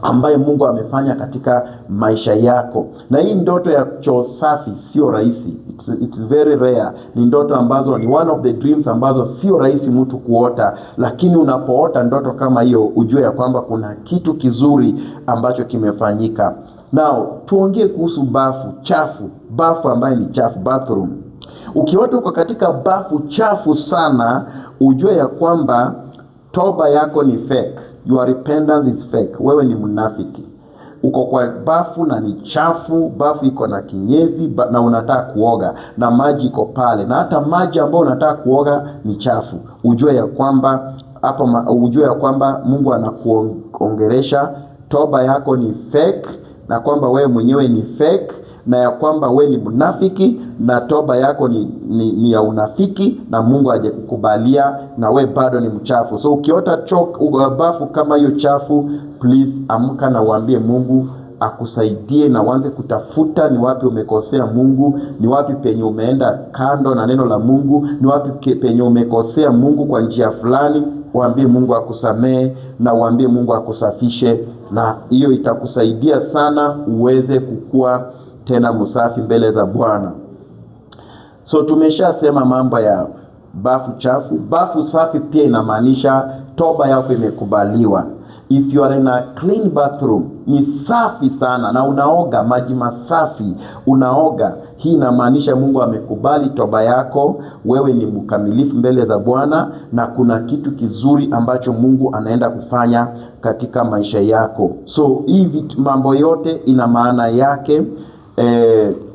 ambaye Mungu amefanya katika maisha yako. Na hii ndoto ya choo safi sio rahisi. It's very rare. Ni ndoto ambazo ni one of the dreams ambazo sio rahisi mtu kuota, lakini unapoota ndoto kama hiyo ujue ya kwamba kuna kitu kizuri ambacho kimefanyika. Now, tuongee kuhusu bafu chafu. Bafu ambaye ni chafu, bathroom. Ukiota uko katika bafu chafu sana, ujue ya kwamba toba yako ni fake. Your repentance is fake. Wewe ni mnafiki. Uko kwa bafu na ni chafu, bafu iko na kinyesi na unataka kuoga na maji iko pale, na hata maji ambayo unataka kuoga ni chafu. Ujue ya kwamba Mungu anakuongeresha toba yako ni fake, na kwamba wewe mwenyewe ni fake, na ya kwamba wewe ni mnafiki na toba yako ni ya unafiki, na Mungu hajakukubalia na wewe bado ni mchafu. So ukiota bafu kama hiyo chafu, please amka na uambie Mungu akusaidie, na uanze kutafuta ni wapi umekosea Mungu, ni wapi penye umeenda kando na neno la Mungu, ni wapi penye umekosea Mungu kwa njia fulani. Uambie Mungu akusamee na uambie Mungu akusafishe, na hiyo itakusaidia sana uweze kukua tena msafi mbele za Bwana. So tumeshasema mambo ya bafu chafu. Bafu safi pia inamaanisha toba yako imekubaliwa. If you are in a clean bathroom, ni safi sana na unaoga maji masafi, unaoga, hii inamaanisha Mungu amekubali toba yako, wewe ni mkamilifu mbele za Bwana, na kuna kitu kizuri ambacho Mungu anaenda kufanya katika maisha yako. So hii mambo yote ina maana yake,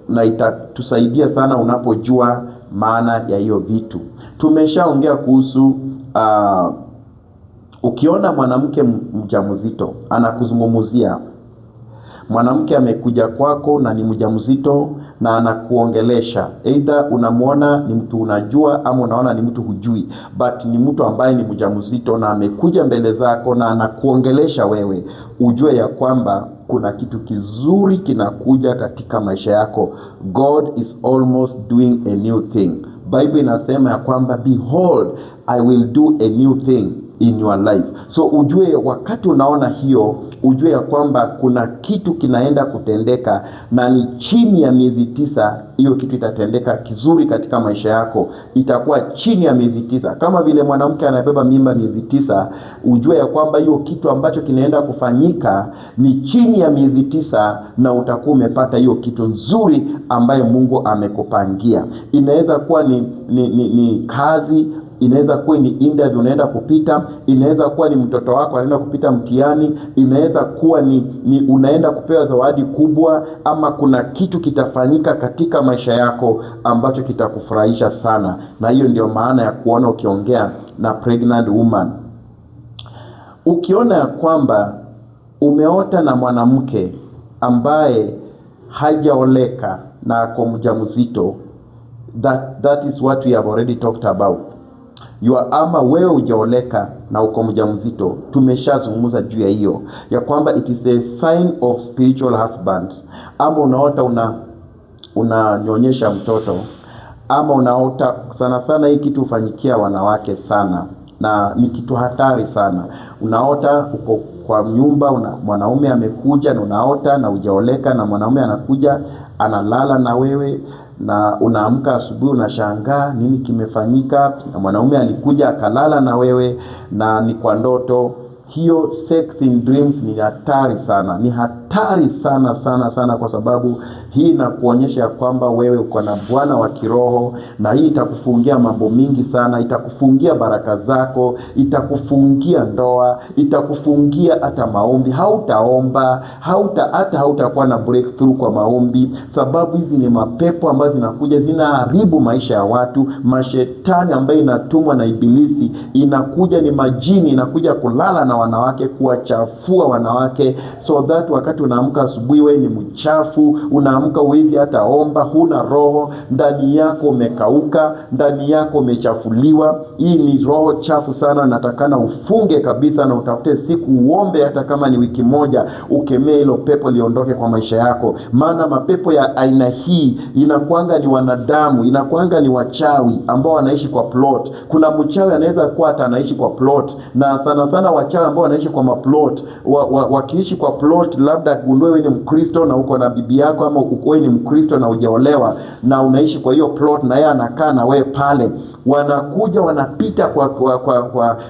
na itatusaidia sana unapojua maana ya hiyo vitu. Tumeshaongea kuhusu ukiona mwanamke mjamzito, anakuzungumzia. Mwanamke amekuja kwako na ni mjamzito na anakuongelesha. Either unamwona ni mtu unajua ama unaona ni mtu hujui, but ni mtu ambaye ni mjamzito na amekuja mbele zako na anakuongelesha wewe. Ujue ya kwamba kuna kitu kizuri kinakuja katika maisha yako. God is almost doing a new thing. Bible inasema ya kwamba behold, I will do a new thing in your life. So ujue wakati unaona hiyo, ujue ya kwamba kuna kitu kinaenda kutendeka, na ni chini ya miezi 9 hiyo kitu itatendeka kizuri katika maisha yako. Itakuwa chini ya miezi 9. Kama vile mwanamke anabeba mimba miezi 9, ujue ya kwamba hiyo kitu ambacho kinaenda kufanyika ni chini ya miezi 9, na utakuwa umepata hiyo kitu nzuri ambayo Mungu amekupangia. Inaweza kuwa ni kazi, inaweza kuwa ni interview unaenda kupita, inaweza kuwa ni mtoto wako anaenda kupita mtihani, inaweza kuwa ni unaenda kupewa zawadi kubwa, ama kuna kitu kitafanyika katika maisha yako ambacho kitakufurahisha sana. Na hiyo ndio maana ya kuona ukiongea na pregnant woman. Ukiona ya kwamba umeota na mwanamke ambaye hajaoleka na ako mjamzito, that is what we have already talked about. Ama wewe hujaoleka na uko mjamzito, tumeshazungumza juu ya hiyo ya kwamba it is a sign of spiritual husband. Ama unaota unanyonyesha mtoto, ama unaota sana hii kitu hufanyikia wanawake sana, na ni kitu hatari sana. Unaota uko kwa nyumba, mwanaume amekuja, na unaota na hujaoleka, na mwanaume anakuja analala na wewe, na unaamka asubuhi unashangaa nini kimefanyika, na mwanaume alikuja akalala na wewe na ni kwa ndoto. Hiyo sex in dreams ni hatari sana, ni hatari sana, kwa sababu hii inakuonyesha kwamba wewe uko na bwana wa kiroho, na hii itakufungia mambo mingi sana. Itakufungia baraka zako, itakufungia ndoa, itakufungia hata maombi. Hautaomba, hautakuwa na breakthrough kwa maombi, sababu hizi ni mapepo ambazo zinakuja zinaharibu maisha ya watu. Mashetani ambaye inatumwa na ibilisi, inakuja ni majini, inakuja kulala na wanawake, kuwachafua wanawake, so that wakati unaamka asubuhi wewe ni mchafu, unaamka ukiamka uwezi hata omba, huna roho, ndani yako umekauka, ndani yako umechafuliwa. Hii ni roho chafu sana, natakana ufunge kabisa na utafute siku uombe, hata kama ni wiki moja, ukemee hilo pepo liondoke kwa maisha yako. Maana mapepo ya aina hii inakuanga ni wanadamu, inakuanga ni wachawi ambao wanaishi kwa plot. Kuna mchawi anaweza kuwa hata anaishi kwa plot, na sana sana wachawi ambao wanaishi kwa maplot, wakiishi kwa plot, labda gundue wewe ni Mkristo na uko na bibi yako, ama wewe ni Mkristo na hujaolewa na unaishi kwa hiyo plot, na yeye anakaa na wewe pale. Wanakuja wanapita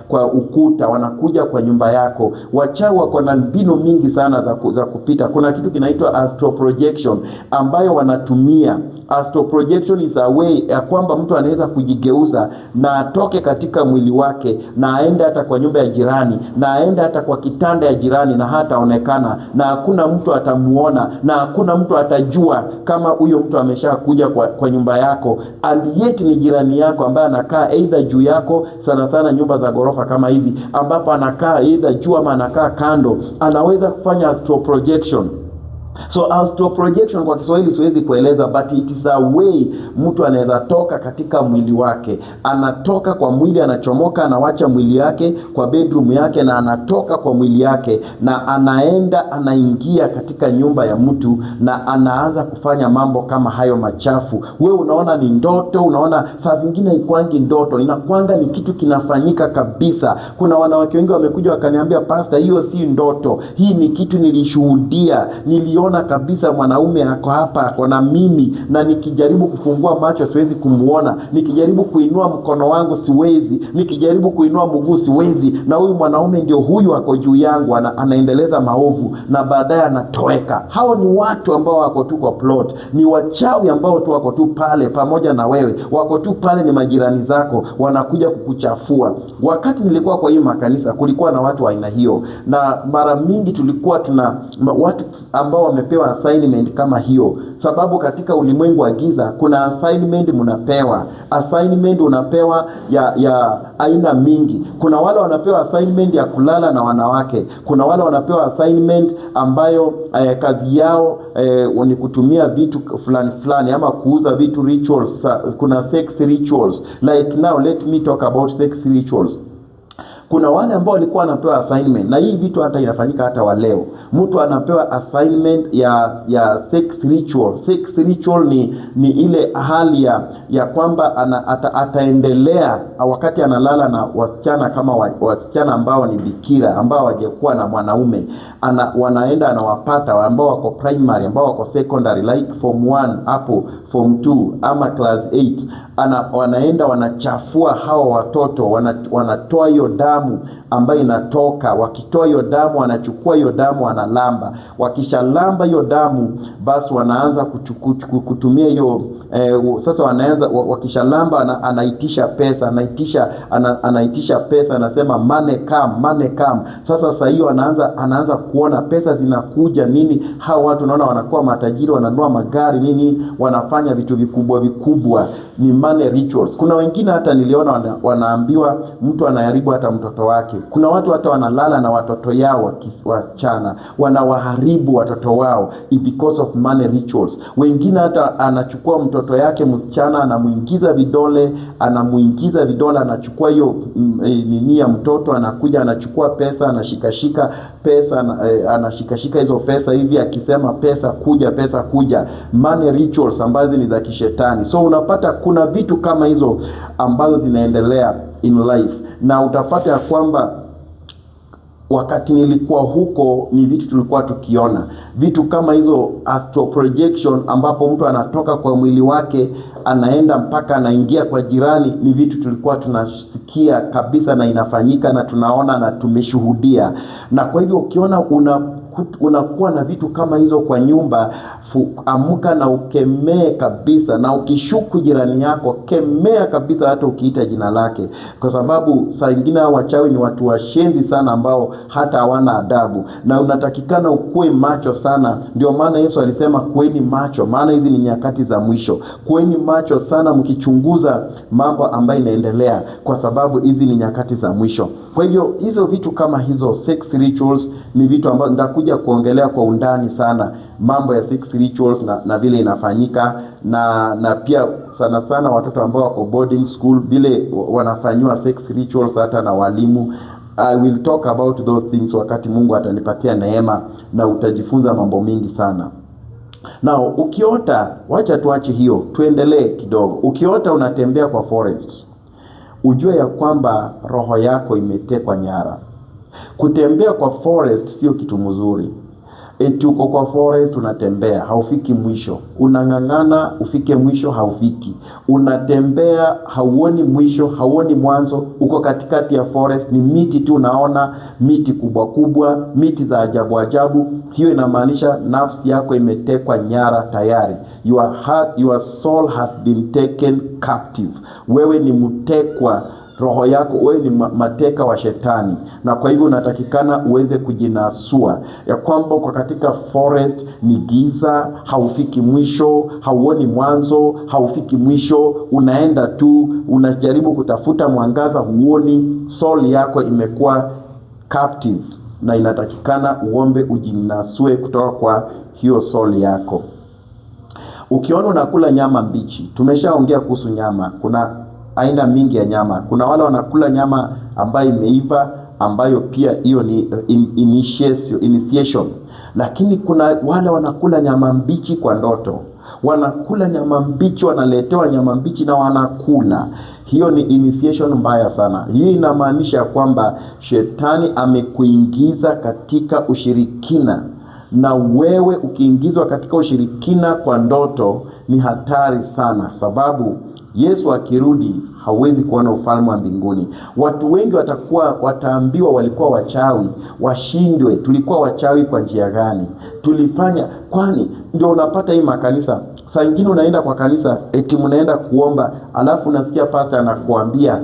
kwa ukuta, wanakuja kwa nyumba yako. Wachawi wako na mbinu mingi sana za kupita. Kuna kitu kinaitwa astral projection ambayo wanatumia. Astral projection is a way ya kwamba mtu anaweza kujigeuza na atoke katika mwili wake na aende hata kwa nyumba ya jirani, na aende hata kwa kitanda ya jirani, na hataonekana, na hakuna mtu atamuona, na hakuna mtu atajua kama huyo mtu ameshakuja kwa nyumba yako. Aliyeti ni jirani yako ambaye anakaa either juu yako, sana sana nyumba za ghorofa kama hizi, ambapo anakaa either juu ama anakaa kando. Anaweza kufanya astral projection. So astral projection kwa Kiswahili siwezi kueleza, but it is a way mtu anaweza toka katika mwili wake. Anatoka kwa mwili, anachomoka, anawacha mwili yake kwa bedroom yake, na anatoka kwa mwili yake na anaenda anaingia katika nyumba ya mtu, na anaanza kufanya mambo kama hayo machafu. Wewe unaona ni ndoto, unaona saa zingine ikwangi ndoto, inakwanga ni kitu kinafanyika kabisa. Kuna wanawake wengi wamekuja wakaniambia, pastor, hiyo si ndoto, hii ni kitu nilishuhudia, niliona kabisa mwanaume ako hapa, ako na mimi, na nikijaribu kufungua macho siwezi kumuona, nikijaribu kuinua mkono wangu siwezi, nikijaribu kuinua mguu siwezi, na huyu mwanaume ndio huyu ako juu yangu, anaendeleza maovu, na baadaye anatoweka. Hao ni watu ambao wako tu kwa plot, ni wachawi ambao tu wako tu pale pamoja na wewe, wako tu pale, ni majirani zako, wanakuja kukuchafua. Wakati nilikuwa kwa hiyo makanisa, kulikuwa na watu wa aina hiyo, na mara mingi tulikuwa tuna watu ambao wamepewa assignment kama hiyo. Sababu katika ulimwengu wa giza kuna assignment mnapewa. Assignment unapewa ya aina mingi. Kuna wale wanapewa assignment ya kulala na wanawake. Kuna wale wanapewa assignment ambayo kazi yao ni kutumia vitu fulani fulani, ama kuuza vitu, rituals. Kuna sex rituals. Like now let me talk about sex rituals. Kuna wale ambao walikuwa wanapewa assignment, na hii vitu hata inafanyika hata wa leo. Mtu anapewa assignment ya sex ritual. Sex ritual ni ile hali ya kwamba ataendelea wakati analala na wasichana, kama wasichana ambao ni bikira, ambao wajekuwa na mwanaume. Wanaenda anawapata ambao wako primary, ambao wako secondary, like form 1 hapo form 2 ama class 8. Wanaenda wanachafua hao watoto, wanatoa hiyo damu ambayo inatoka. Wakitoa hiyo damu, wanachukua hiyo damu, wanalamba. Wakishalamba hiyo damu, basi wanaanza kutumia hiyo sasa wanaanza, wakishalamba anaitisha pesa, anaitisha pesa, anasema money come. Sasa hiyo anaanza kuona pesa zinakuja nini. Hao watu naona wanakuwa matajiri, wananunua magari nini, wanafanya vitu vikubwa. Ni money rituals. Kuna wengine hata niliona wanaambiwa mtu anaharibu hata mtoto wake. Kuna watu hata wanalala na watoto yao wasichana, wanawaharibu watoto wao because of money rituals. Wengine hata anachukua mtoto yake msichana, anamuingiza vidole, anachukua hiyo nini ya mtoto, anakuja anachukua pesa, anashikashika pesa, anashikashika hizo pesa hivi, akisema pesa kuja. Money rituals ambazo ni za kishetani. So unapata kuna vitu kama hizo ambazo zinaendelea in life, na utapata ya kwamba wakati nilikuwa huko ni vitu tulikuwa tukiona. Vitu kama hizo astral projection, ambapo mtu anatoka kwa mwili wake anaenda mpaka anaingia kwa jirani, ni vitu tulikuwa tunasikia kabisa na inafanyika na tunaona na tumeshuhudia. Na kwa hivyo ukiona unakuwa na vitu kama hizo kwa nyumba, amka na ukemee kabisa, na ukishuku jirani yako kemea kabisa, hata ukiita jina lake, kwa sababu saa nyingine wachawi ni watu washenzi sana ambao hata hawana adabu, na unatakikana ukue macho sana. Ndio maana Yesu alisema kueni macho, maana hizi ni nyakati za mwisho. Kueni macho sana mkichunguza mambo ambayo inaendelea, kwa sababu hizi ni nyakati za mwisho. Kwa hivyo hizo vitu kama hizo sex rituals ni vitu ambazo tutakuja kuongelea kwa undani sana mambo ya sex rituals na vile inafanyika, na pia sana sana watoto ambao wako boarding school vile wanafanywa sex rituals hata na walimu. I will talk about those things wakati Mungu atanipatia neema, na utajifunza mambo mingi sana. Now, ukiota, wacha tuache hiyo, tuendelee kidogo. Ukiota unatembea kwa forest, ujue ya kwamba roho yako imetekwa nyara. Kutembea kwa forest sio kitu mzuri. Uko kwa forest unatembea, haufiki mwisho. Unang'ang'ana ufike mwisho, haufiki. Unatembea, hauoni mwisho, hauoni mwanzo. Uko katikati ya forest, ni miti tu unaona, miti kubwa kubwa, miti za ajabu ajabu. Hiyo inamaanisha nafsi yako imetekwa nyara tayari. Your heart, your soul has been taken captive. Wewe ni mtekwa, roho yako, wewe ni mateka wa shetani. Na kwa hivyo unatakikana uweze kujinasua ya kwamba uko katika forest, ni giza, haufiki mwisho, hauoni mwanzo, haufiki mwisho, unaenda tu, unajaribu kutafuta mwangaza, huoni. Soul yako imekuwa captive, na inatakikana uombe ujinasue kutoka kwa hiyo soul yako. Ukiona unakula nyama mbichi, tumeshaongea kuhusu nyama. Kuna aina mingi ya nyama. Kuna wale wanakula nyama ambayo imeiva, ambayo pia hiyo ni initiation. Lakini kuna wale wanakula nyama mbichi kwa ndoto. Wanakula nyama mbichi, wanaletewa nyama mbichi na wanakula. Hiyo ni initiation mbaya sana. Hii inamaanisha kwamba shetani amekuingiza katika ushirikina. Na wewe ukiingizwa katika ushirikina kwa ndoto ni hatari sana, sababu Yesu akirudi hauwezi kuona ufalme wa mbinguni. Watu wengi wataambiwa walikuwa wachawi, washindwe. Tulikuwa wachawi kwa njia gani? Tulifanya, kwani ndio unapata hii makanisa. Saa nyingine unaenda kwa kanisa, eti mnaenda kuomba, alafu unasikia pastor anakuambia,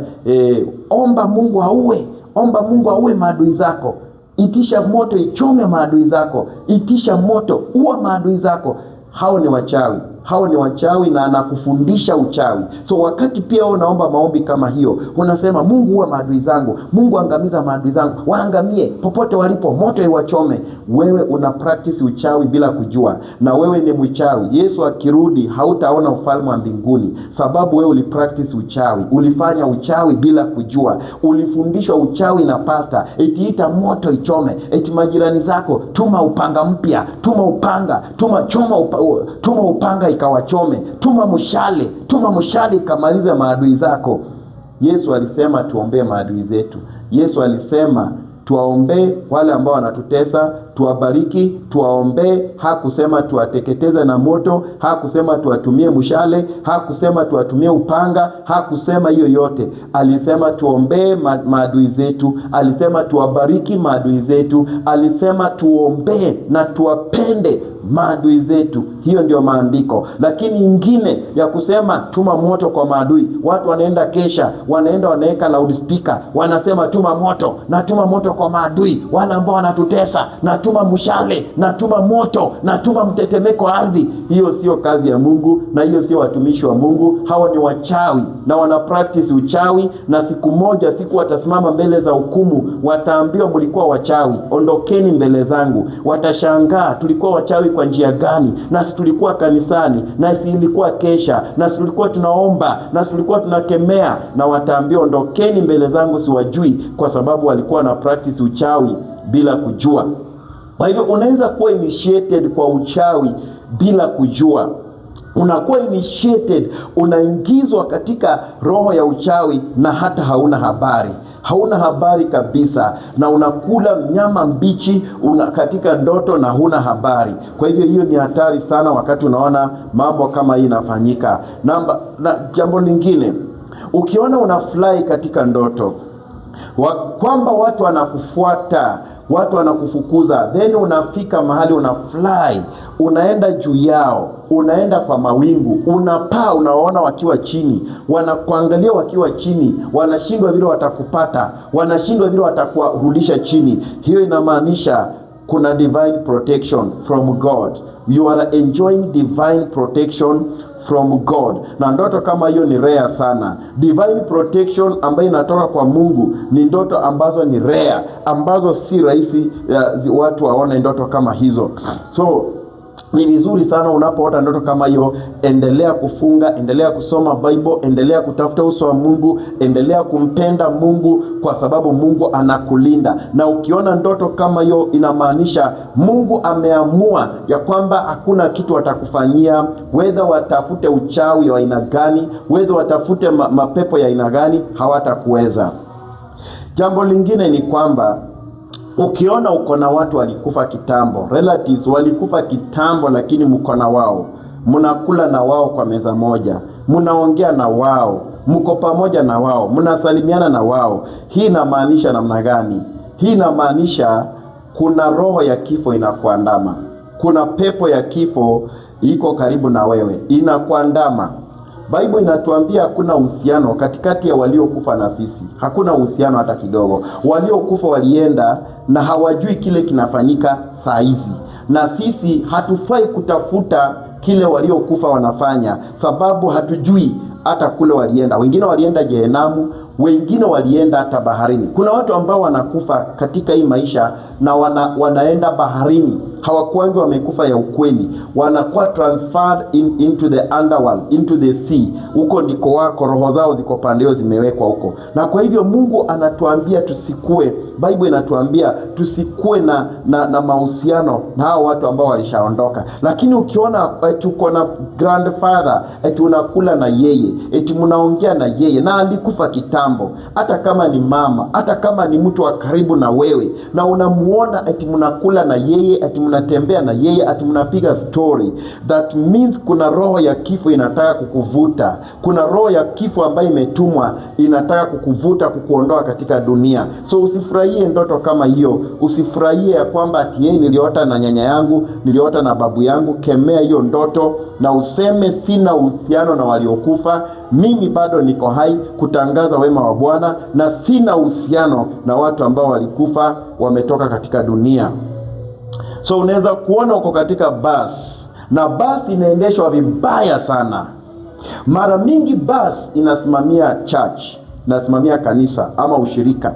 omba Mungu auwe, omba Mungu auwe maadui zako. Itisha moto ichome maadui zako. Itisha moto uwa maadui zako. Hao ni wachawi. Hao ni wachawi, na anakufundisha uchawi. So wakati pia unaomba maombi kama hiyo, unasema Mungu uwa maadui zangu, Mungu angamiza maadui zangu, waangamie popote walipo, moto iwachome. Wewe una practice uchawi bila kujua, na wewe ni mchawi. Yesu akirudi hautaona ufalme wa mbinguni, sababu wewe ulipractice uchawi. Ulifanya uchawi bila kujua. Ulifundishwa uchawi na pastor, etiita moto ichome, eti majirani zako tuma upanga mpya, tuma upanga, tuma upanga ikawachome, tuma mshale ikamaliza maadui zako. Yesu alisema tuombee maadui zetu. Yesu alisema tuwaombee wale ambao wanatutesa, tuwabariki, tuwaombee. Hakusema tuwateketeze na moto, hakusema tuwatumie mshale, hakusema tuwatumie upanga, hakusema hiyo yote. Alisema tuombee maadui zetu, alisema tuwabariki maadui zetu, alisema tuombee na tuwapende maadui zetu. Hiyo ndio maandiko. Lakini ingine ya kusema tuma moto kwa maadui, watu wanaenda kesha, wanaenda wanaweka loudspeaker, wanasema tuma moto, na tuma moto kwa maadui wale ambao wanatutesa, na tuma mshale, na tuma moto, na tuma mtetemeko ardhi. Hiyo sio kazi ya Mungu, na hiyo sio watumishi wa Mungu. Hao ni wachawi, na wana practice uchawi, na siku watasimama mbele za hukumu, wataambiwa mlikuwa wachawi, ondokeni mbele zangu. Watashangaa, tulikuwa wachawi kwa njia gani? Na tulikuwa kanisani, na ilikuwa kesha, na tulikuwa tunaomba, na tulikuwa tunakemea. Na wataambiwa ondokeni mbele zangu, siwajui, kwa sababu walikuwa na practice uchawi bila kujua. Kwa hivyo unaweza kuwa initiated kwa uchawi bila kujua. Unakuwa initiated, unaingizwa katika roho ya uchawi na hata hauna habari. Hauna habari kabisa, na unakula nyama mbichi katika ndoto na huna habari. Kwa hivyo hiyo ni hatari sana wakati unaona mambo kama hii inafanyika. Na jambo lingine, ukiona unafly katika ndoto, kwamba watu wanakufuata, watu wanakufukuza, then unafika mahali unafly, unaenda juu yao, unaenda kwa mawingu, unapaa, unaona wakiwa chini, wanakuangalia wakiwa chini, wanashindwa vile watakupata, wanashindwa vile watakurudisha chini. Hiyo inamaanisha kuna divine protection from God. You are enjoying divine protection from God. Na ndoto kama hiyo ni rare sana. Divine protection ambayo inatoka kwa Mungu ni ndoto ambazo ni rare, ambazo si rahisi watu waone ndoto kama hizo. So ni vizuri sana unapoota ndoto kama hiyo, endelea kufunga, endelea kusoma Bible, endelea kutafuta uso wa Mungu, endelea kumpenda Mungu, kwa sababu Mungu anakulinda. Na ukiona ndoto kama hiyo, inamaanisha Mungu ameamua ya kwamba hakuna kitu atakufanyia, whether watafute uchawi wa aina gani, whether watafute mapepo ya aina gani, hawatakuweza. Jambo lingine ni kwamba ukiona uko na watu walikufa kitambo, relatives walikufa kitambo, lakini mko na wao, mnakula na wao kwa meza moja, mnaongea na wao, mko pamoja na wao, mnasalimiana na wao, hii inamaanisha namna gani? Hii inamaanisha kuna roho ya kifo inakuandama. Kuna pepo ya kifo iko karibu na wewe, inakuandama. Bible inatuambia hakuna uhusiano katikati ya waliokufa na sisi. Hakuna uhusiano hata kidogo. Waliokufa walienda na hawajui kile kinafanyika saa hizi. Na sisi hatufai kutafuta kile waliokufa wanafanya, sababu hatujui hata kule walienda. Wengine walienda Jehenamu, wengine walienda hata baharini. Kuna watu ambao wanakufa katika hii maisha na wanaenda baharini. Hawakuangi wamekufa ya ukweli, wanakuwa transferred into the underworld, into the sea. Huko ndiko wako, roho zao ziko pandeo, zimewekwa huko. Na kwa hivyo Mungu anatuambia tusikue, Bible inatuambia tusikue na mahusiano na hao watu ambao walishaondoka. Lakini ukiona tuko na grandfather, unakula na yeye, mnaongea na yeye, na alikufa kitambo, hata kama ni mama, hata kama ni mtu wa karibu na wewe, na unamuona mnakula na yeye, mnatembea na yeye, mnapiga story, that means kuna roho ya kifo inataka kukuvuta. Kuna roho ya kifo ambayo imetumwa inataka kukuvuta, kukuondoa katika dunia. So usifurahie ndoto kama hiyo. Usifurahie ya kwamba yeye niliota na nyanya yangu, niliota na babu yangu. Kemea hiyo ndoto na useme sina uhusiano na waliokufa. Mimi bado niko hai kutangaza wema wa Bwana, na sina uhusiano na watu ambao walikufa, wametoka katika dunia. So unaweza kuona uko katika bus, na bus inaendeshwa vibaya sana. Mara mingi bus inasimamia church, inasimamia kanisa ama ushirika.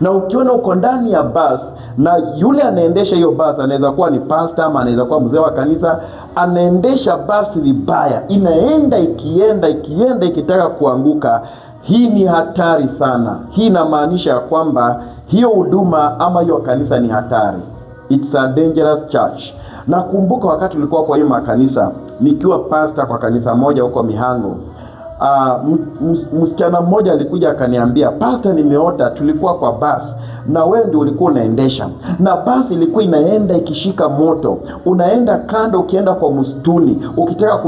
Na ukiona uko ndani ya bus na yule anaendesha hiyo bus, anaweza kuwa ni pastor ama anaweza kuwa mzee wa kanisa, anaendesha bus vibaya, inaenda ikienda ikitaka kuanguka, hii ni hatari sana. Hii inamaanisha ya kwamba hiyo huduma ama hiyo kanisa ni hatari. It's a dangerous church. Na kumbuka wakati ulikuwa kwa hiyo makanisa, nikiwa pastor kwa kanisa moja huko Mihango, msichana mmoja alikuja akaniambia, pastor, nimeota tulikuwa kwa bus na wewe ndio ulikuwa unaendesha, na basi ilikuwa inaenda ikishika moto. Unaenda kando, ukienda kwa msituni, ukitaka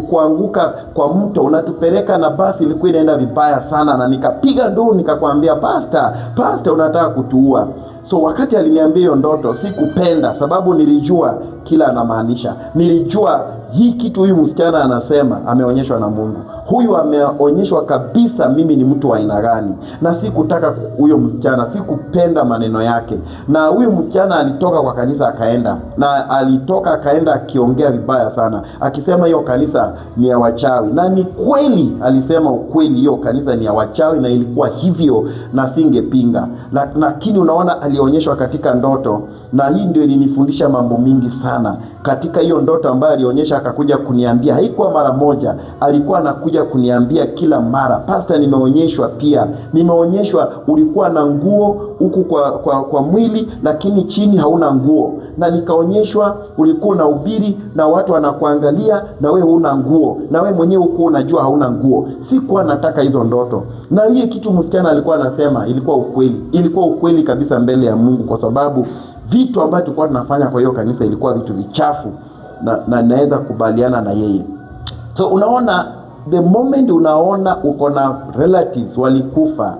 kuanguka kwa mto, unatupeleka, na basi ilikuwa inaenda vibaya sana. Na nikapiga nduru nikakwambia, pastor, unataka kutuua. So wakati aliniambia hiyo ndoto, sikupenda, sababu nilijua kila anamaanisha. Nilijua hii kitu huyu msichana anasema ameonyeshwa na Mungu. Huyu ameonyeshwa kabisa mimi ni mtu wa aina gani. Na sikutaka huyo msichana, sikupenda maneno yake. Na huyu msichana alitoka kwa kanisa akaenda. Na alitoka akaenda akiongea vibaya sana, akisema hiyo kanisa ni ya wachawi. Na ni kweli, alisema ukweli, hiyo kanisa ni ya wachawi na ilikuwa hivyo, na singepinga. Lakini unaona alionyeshwa katika ndoto, na hii ndio ilinifundisha mambo mingi sana. Katika hiyo ndoto ambayo alionyesha, akakuja kuniambia, haikuwa mara moja, alikuwa anakuja kuniambia kila mara, pastor, nimeonyeshwa pia. Nimeonyeshwa ulikuwa na nguo huku kwa mwili, lakini chini hauna nguo. Na nikaonyeshwa ulikuwa unahubiri na watu wanakuangalia na wewe huna nguo, na wewe mwenyewe uko unajua hauna nguo. Sikuwa nataka hizo ndoto. Na hiyo kitu msichana alikuwa anasema ilikuwa ukweli. Ilikuwa ukweli kabisa mbele ya Mungu, kwa sababu vitu ambavyo tulikuwa tunafanya kwa hiyo kanisa ilikuwa vitu vichafu, na naweza kubaliana na yeye. So unaona, the moment unaona uko na relatives walikufa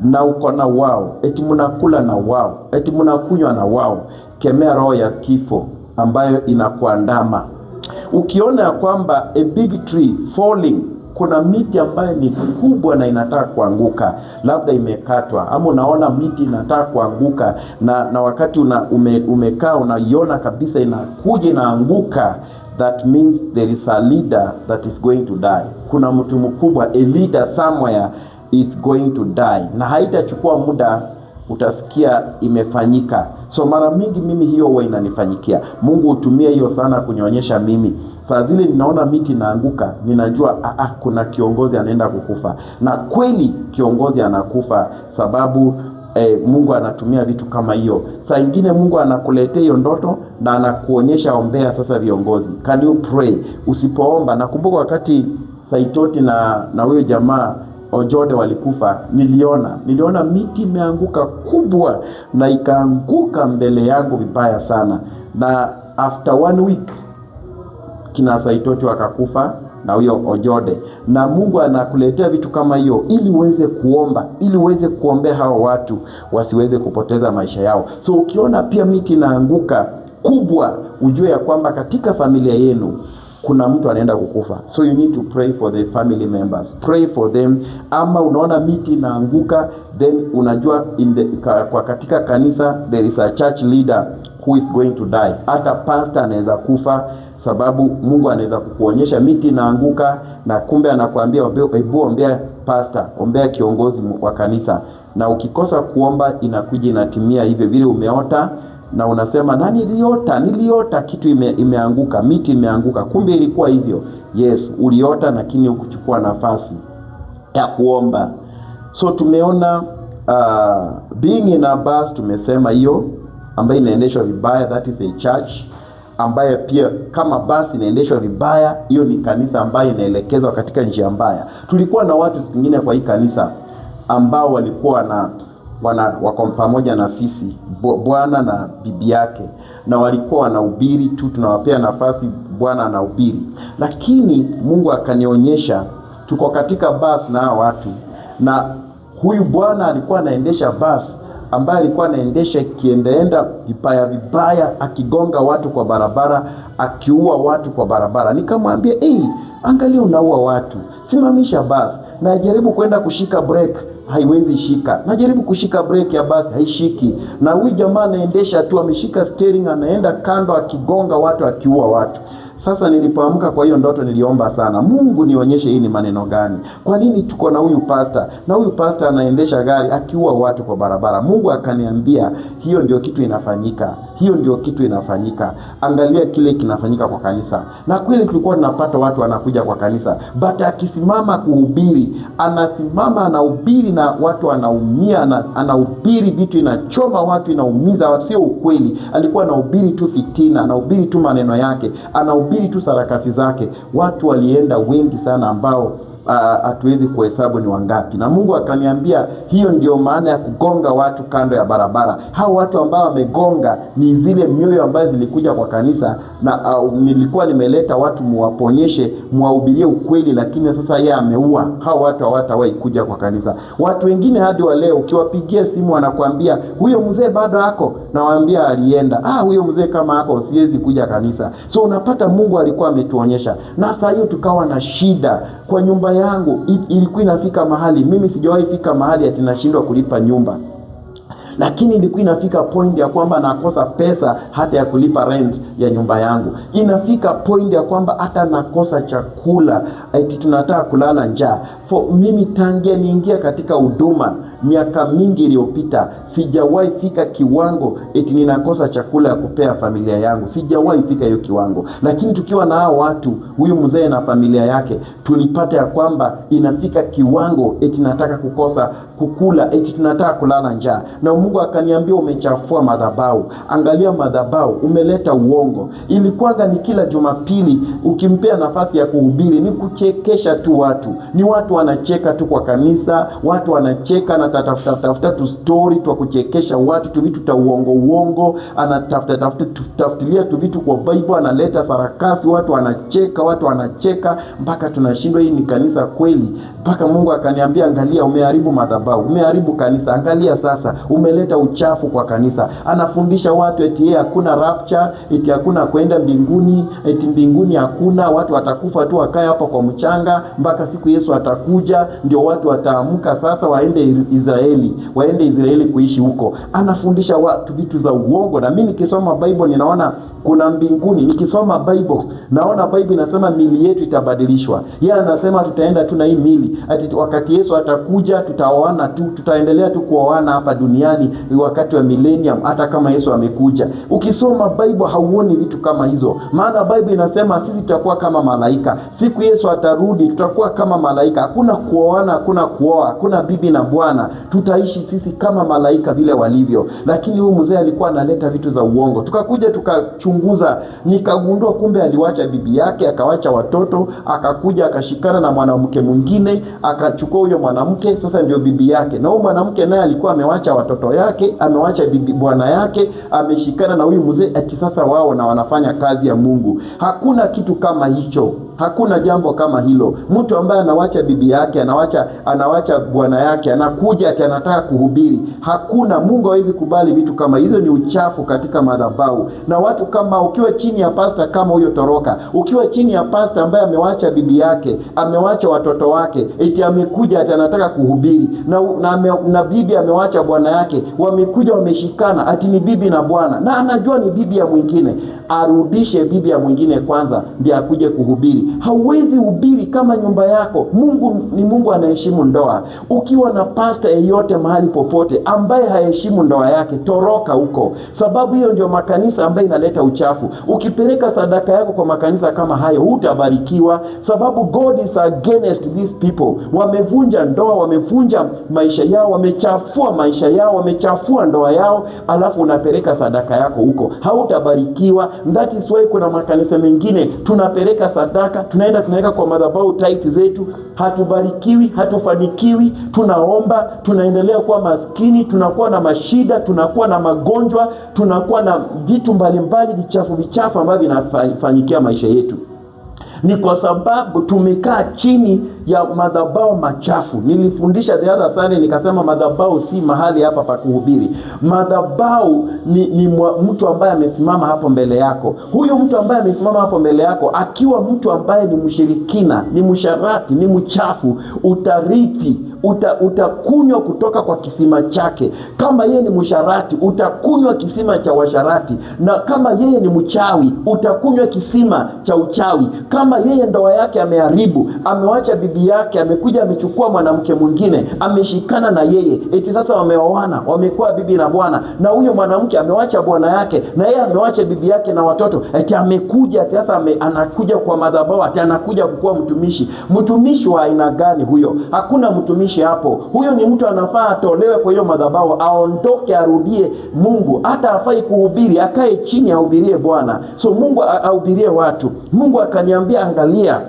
na uko na wao, mnakula na wao, mnakunywa na wao, kemea roho ya kifo ambayo inakuandama. Ukiona ya kwamba a big tree falling, kuna miti ambayo ni kubwa na inataka kuanguka, labda imekatwa, ama unaona miti inataka kuanguka, na wakati umekaa unaiona kabisa inakuja inaanguka, that means there is a leader that is going to die. Kuna mtu mkubwa, a leader somewhere is going to die, na haitachukua muda utasikia imefanyika. So mara mingi mimi hiyo huwa inanifanyikia. Mungu hutumia hiyo sana kunionyesha mimi. Saa zile ninaona miti inaanguka, ninajua kuna kiongozi anaenda kukufa. Na kweli kiongozi anakufa, sababu Mungu anatumia vitu kama hiyo. Saa ingine Mungu anakuletea hiyo ndoto na anakuonyesha ombea sasa viongozi. Can you pray? Usipoomba, nakumbuka wakati Saitoti na huyo jamaa Ojode walikufa, niliona miti imeanguka kubwa na ikaanguka mbele yangu vibaya sana. Na after 1 week kina Saitoti wakakufa na huyo Ojode. Na Mungu anakuletea vitu kama hiyo ili uweze kuomba, ili uweze kuombea hao watu wasiweze kupoteza maisha yao. So ukiona pia miti inaanguka kubwa, ujue ya kwamba katika familia yenu kuna mtu anaenda kukufa. So you need to pray for the family members. Pray for them. Ama unaona miti inaanguka, then unajua kwa katika kanisa there is a church leader who is going to die. Hata pastor anaweza kufa, sababu Mungu anaweza kukuonyesha miti inaanguka na kumbe anakuambia hebu ombea pastor, ombea kiongozi wa kanisa. Na ukikosa kuomba inakuja inatimia hivyo vile umeota. Na unasema niliota kitu imeanguka, miti imeanguka. Kumbe ilikuwa hivyo. Yes, uliota lakini hukuchukua nafasi ya kuomba. So tumeona being in a bus, tumesema hiyo ambayo inaendeshwa vibaya, that is a church. Ambaye pia kama basi inaendeshwa vibaya, hiyo ni kanisa ambayo inaelekezwa katika njia mbaya. Tulikuwa na watu wengine kwa hii kanisa ambao walikuwa wako pamoja na sisi, bwana na bibi yake, na walikuwa wanahubiri tu, tunawapea nafasi, bwana anahubiri. Lakini Mungu akanionyesha tuko katika bus na watu, na huyu bwana alikuwa anaendesha bus ambaye alikuwa anaendesha kiendaenda vibaya, akigonga watu kwa barabara, akiua watu kwa barabara. Nikamwambia, angalia unaua watu, simamisha bus. Na jaribu kwenda kushika break, haiwezi shika. Najaribu kushika break ya basi, haishiki. Na huyu jamaa anaendesha tu, ameshika steering, anaenda kando, akigonga watu, akiua watu. Sasa nilipoamka kwa hiyo ndoto niliomba sana, Mungu nionyeshe hii ni maneno gani? Kwa nini tuko na huyu pastor? Na huyu pastor anaendesha gari akiua watu kwa barabara. Mungu akaniambia hiyo ndio kitu inafanyika. Hiyo ndio kitu inafanyika. Angalia kile kinafanyika kwa kanisa. Na kweli tulikuwa tunapata watu wanakuja kwa kanisa, but akisimama kuhubiri, anasimama anahubiri na watu wanaumia, anahubiri vitu inachoma watu, inaumiza watu, sio ukweli. Alikuwa anahubiri tu fitina, anahubiri tu maneno yake, anahubiri tu sarakasi zake. Watu walienda wengi sana ambao hatuwezi kuhesabu ni wangapi. Na Mungu akaniambia hiyo ndio maana ya kugonga watu kando ya barabara. Hao watu ambao wamegonga ni zile mioyo ambazo zilikuja kwa kanisa, na nilikuwa nimeleta watu muwaponyeshe, muwahubirie ukweli, lakini sasa yeye ameua. Hao watu hawatawahi kuja kwa kanisa. Watu wengine hadi wa leo ukiwapigia simu wanakuambia huyo mzee bado hako, na waambia alienda. Huyo mzee kama hako siwezi kuja kanisa. So unapata Mungu alikuwa ametuonyesha. Na saa hiyo tukawa na shida kwa nyumba yangu. Ilikuwa inafika mahali, mimi sijawahi fika mahali ati nashindwa kulipa nyumba, lakini ilikuwa inafika point ya kwamba nakosa pesa hata ya kulipa rent ya nyumba yangu. Inafika point ya kwamba hata nakosa chakula, eti tunataka kulala njaa. Mimi tangia niingia katika huduma miaka mingi iliyopita, sijawahi fika kiwango eti ninakosa chakula ya kupea familia yangu. Sijawahi fika hiyo kiwango. Lakini tukiwa na hao watu, huyu mzee na familia yake, tulipata ya kwamba inafika kiwango eti nataka kukosa kukula, eti tunataka kulala njaa. Na Mungu akaniambia umechafua madhabahu. Angalia madhabahu, umeleta uongo. Ilikuwa ni kila Jumapili ukimpea nafasi ya kuhubiri ni kuchekesha tu watu. Ni watu wanacheka tu kwa kanisa, watu wanacheka na tafuta tu story tu kuchekesha watu, tu vitu ta uongo, anatafutilia tu vitu kwa Bible, analeta sarakasi, watu wanacheka mpaka tunashindwa hii ni kanisa kweli. Mpaka Mungu akaniambia angalia umeharibu madhabahu, umeharibu kanisa. Angalia sasa umeleta uchafu kwa kanisa. Anafundisha watu eti hakuna rapture, eti hakuna kwenda mbinguni, eti mbinguni hakuna, watu watakufa tu wakae hapa kwa mchanga mpaka siku Yesu atakuja. itakuja, ndio watu wataamka sasa waende Israeli kuishi huko. Anafundisha watu vitu za uongo. Na mimi nikisoma Bible ninaona kuna mbinguni. Nikisoma Bible naona Bible inasema mili yetu itabadilishwa. Yeye anasema tutaenda tu na hii mili. Ati wakati Yesu atakuja tutaoana tu, tutaendelea tu kuoana hapa duniani wakati wa millennium, hata kama Yesu amekuja. Ukisoma Bible hauoni vitu kama hizo. Maana Bible inasema sisi tutakuwa kama malaika. Siku Yesu atarudi tutakuwa kama malaika. Hakuna kuoana, hakuna kuoa, hakuna bibi na bwana. Tutaishi sisi kama malaika vile walivyo. Lakini huyu mzee alikuwa analeta vitu za uongo. Tukakuja tukachunguza, nikagundua kumbe aliwacha bibi yake, akawacha watoto, akakuja akashikana na mwanamke mwingine, akachukua huyo mwanamke, sasa ndio bibi yake. Na huyo mwanamke naye alikuwa amewacha watoto yake, amewacha bibi bwana yake, ameshikana na huyu mzee ati sasa wao na wanafanya kazi ya Mungu. Hakuna kitu kama hicho. Hakuna jambo kama hilo. Mtu ambaye anawacha bibi yake, anawacha bwana yake, anakuja ati anataka kuhubiri. Hakuna. Mungu hawezi kubali vitu kama hizo. Ni uchafu katika madhabahu. Na watu kama, ukiwa chini ya pastor kama huyo Toroka, ukiwa chini ya pastor ambaye amewacha bibi yake, amewacha watoto wake, eti amekuja ati anataka kuhubiri, na bibi amewacha bwana yake, wamekuja wameshikana ati ni bibi na bwana, na anajua ni bibi ya mwingine, arudishe bibi ya mwingine kwanza ndiye akuje kuhubiri. Hauwezi hubiri kama nyumba yako. Mungu ni Mungu anaheshimu ndoa. Ukiwa na pastor yeyote mahali popote ambaye haheshimu ndoa yake, toroka huko. Sababu hiyo ndio makanisa ambayo inaleta uchafu. Ukipeleka sadaka yako kwa makanisa kama hayo, hutabarikiwa. Sababu God is against these people. Wamevunja ndoa, wamevunja maisha yao, wamechafua maisha yao, wamechafua ndoa yao, alafu unapeleka sadaka yako huko, hautabarikiwa. That is why kuna makanisa mengine tunapeleka sadaka, tunaenda tunaweka kwa madhabahu tithe zetu, hatubarikiwi, hatufanikiwi, tunaomba, tunaendelea kuwa maskini, tunakuwa na mashida, tunakuwa na magonjwa, tunakuwa na vitu mbalimbali vichafu ambavyo vinafanyikia maisha yetu. Ni kwa sababu tumekaa chini ya madhabahu machafu. Nilifundisha the other Sunday nikasema madhabahu si mahali hapa pa kuhubiri. Madhabahu ni mtu ambaye amesimama hapo mbele yako. Huyo mtu ambaye amesimama hapo mbele yako akiwa mtu ambaye ni mshirikina, ni msharati, ni mchafu, utarithi, utakunywa kutoka kwa kisima chake. Kama yeye ni msharati, utakunywa kisima cha washarati. Na kama yeye ni mchawi, utakunywa kisima cha uchawi. Kama yeye ndoa yake ameharibu, amewacha bibi yake, amekuja amechukua mwanamke mwingine, ameshikana na yeye, eti sasa wameoana, wamekuwa bibi na bwana, na huyo mwanamke amewacha bwana yake, na yeye amewacha bibi yake na watoto, eti amekuja eti sasa anakuja kwa madhabahu, eti anakuja kuwa mtumishi. Mtumishi wa aina gani huyo? Hakuna mtumishi hapo. Huyo ni mtu anafaa atolewe kwa hiyo madhabahu, aondoke, arudie Mungu. Hata hafai kuhubiri, akae chini ahubirie Bwana. So Mungu ahubirie watu. Mungu akaniambia, angalia,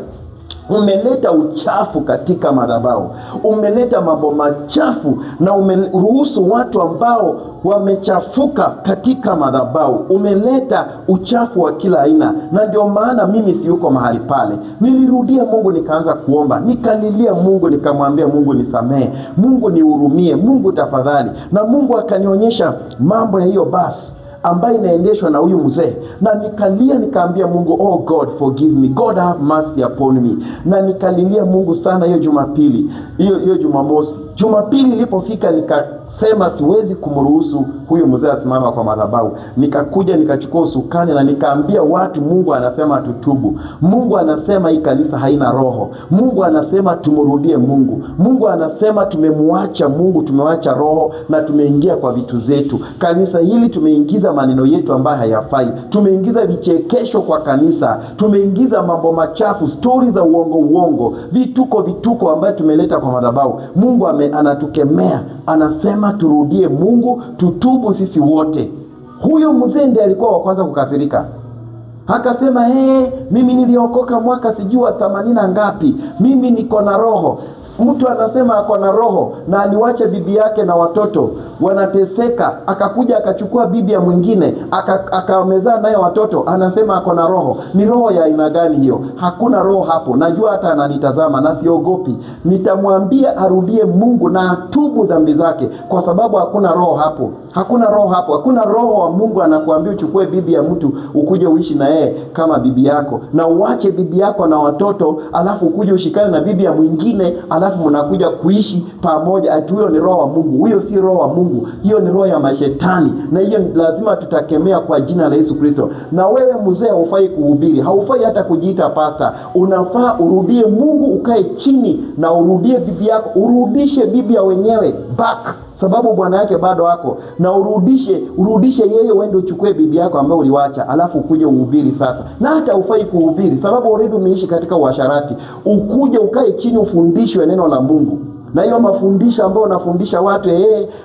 umeleta uchafu katika madhabahu, umeleta mambo machafu, na umeruhusu watu ambao wamechafuka katika madhabahu. Umeleta uchafu wa kila aina, na ndio maana mimi siyuko mahali pale. Nilirudia Mungu, nikaanza kuomba, nikalilia Mungu, nikamwambia Mungu nisamehe, Mungu nihurumie, Mungu tafadhali. Na Mungu akanionyesha mambo ya hiyo basi ambaye inaendeshwa na huyu mzee, na nikalia, nikaambia Mungu, oh God forgive me, God have mercy upon me. Na nikalilia Mungu sana hiyo Jumapili, hiyo Jumamosi. Jumapili ilipofika nikasema siwezi kumruhusu huyu mzee asimama kwa madhabahu. Nikakuja nikachukua usukani na nikaambia watu, Mungu anasema tutubu. Mungu anasema hii kanisa haina roho. Mungu anasema tumrudie Mungu. Mungu anasema tumemwacha Mungu, tumewacha roho na tumeingia kwa vitu zetu. Kanisa hili tumeingiza maneno yetu ambayo hayafai. Tumeingiza vichekesho kwa kanisa. Tumeingiza mambo machafu, stories za uongo, vituko ambayo tumeleta kwa madhabahu. Mungu anatukemea, anasema turudie Mungu, tutubu sisi wote. Huyo mzee ndiye alikuwa wa kwanza kukasirika. Akasema, mimi niliokoka mwaka sijua 80 ngapi, mimi niko na roho. Mtu anasema ako na roho na aliwacha bibi yake na watoto wanateseka, akakuja akachukua bibi ya mwingine, akamezaa naye watoto, anasema ako na roho. Ni roho ya aina gani hiyo? Hakuna roho hapo. Najua hata ananitazama na siogopi. Nitamwambia arudie Mungu na atubu dhambi zake, kwa sababu hakuna roho hapo. Hakuna roho hapo. Hakuna roho wa Mungu anakuambia uchukue bibi ya mtu ukuje uishi na yeye kama bibi yako, na uache bibi yako na watoto, alafu ukuje ushikane na bibi ya mwingine, alafu mnakuja kuishi pamoja. Ati huyo ni roho wa Mungu? Huyo si roho wa Mungu, hiyo ni roho ya mashetani, na hiyo lazima tutakemea kwa jina la Yesu Kristo. Na wewe mzee haufai kuhubiri, haufai hata kujiita pasta. Unafaa urudie Mungu, ukae chini na urudie bibi yako, urudishe bibi ya wenyewe back, sababu bwana yake bado wako, na urudishe yeye, uende uchukue bibi yako ambaye uliwacha, alafu ukuje uhubiri sasa. Na hata ufai kuhubiri sababu already umeishi katika uasharati. Ukuje ukae chini ufundishwe neno la Mungu. Na hiyo mafundisho ambayo unafundisha watu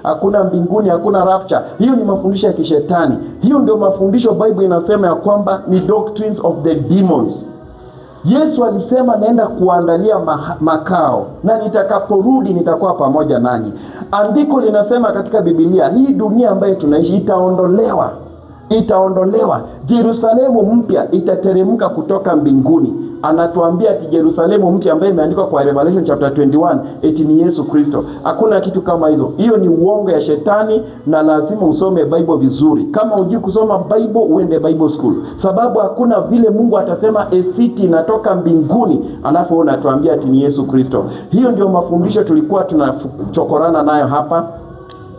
hakuna mbinguni, hakuna rapture, hiyo ni mafundisho ya kishetani. Hiyo ndio mafundisho Bible inasema ya kwamba ni doctrines of the demons. Yesu alisema naenda kuandalia makao, na nitakaporudi nitakuwa pamoja nanyi. Andiko linasema katika Biblia, hii dunia ambayo tunaishi itaondolewa. Yerusalemu mpya itateremka kutoka mbinguni. Anatuambia ati Yerusalemu mpya ambayo imeandikwa kwa Revelation chapter 21 eti ni Yesu Kristo. Hakuna kitu kama hizo. Hiyo ni uongo ya shetani, na lazima usome Bible vizuri. Kama hujui kusoma Bible, uende Bible school. Sababu hakuna vile Mungu atasema a city inatoka mbinguni alafu unatuambia ati ni Yesu Kristo. Hiyo ndio mafundisho tulikuwa tunachokorana nayo hapa.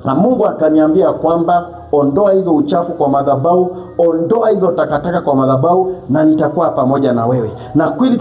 Na Mungu akaniambia kwamba ondoa hizo uchafu kwa madhabahu, ondoa hizo takataka kwa madhabahu, na nitakuwa pamoja na wewe. Na kweli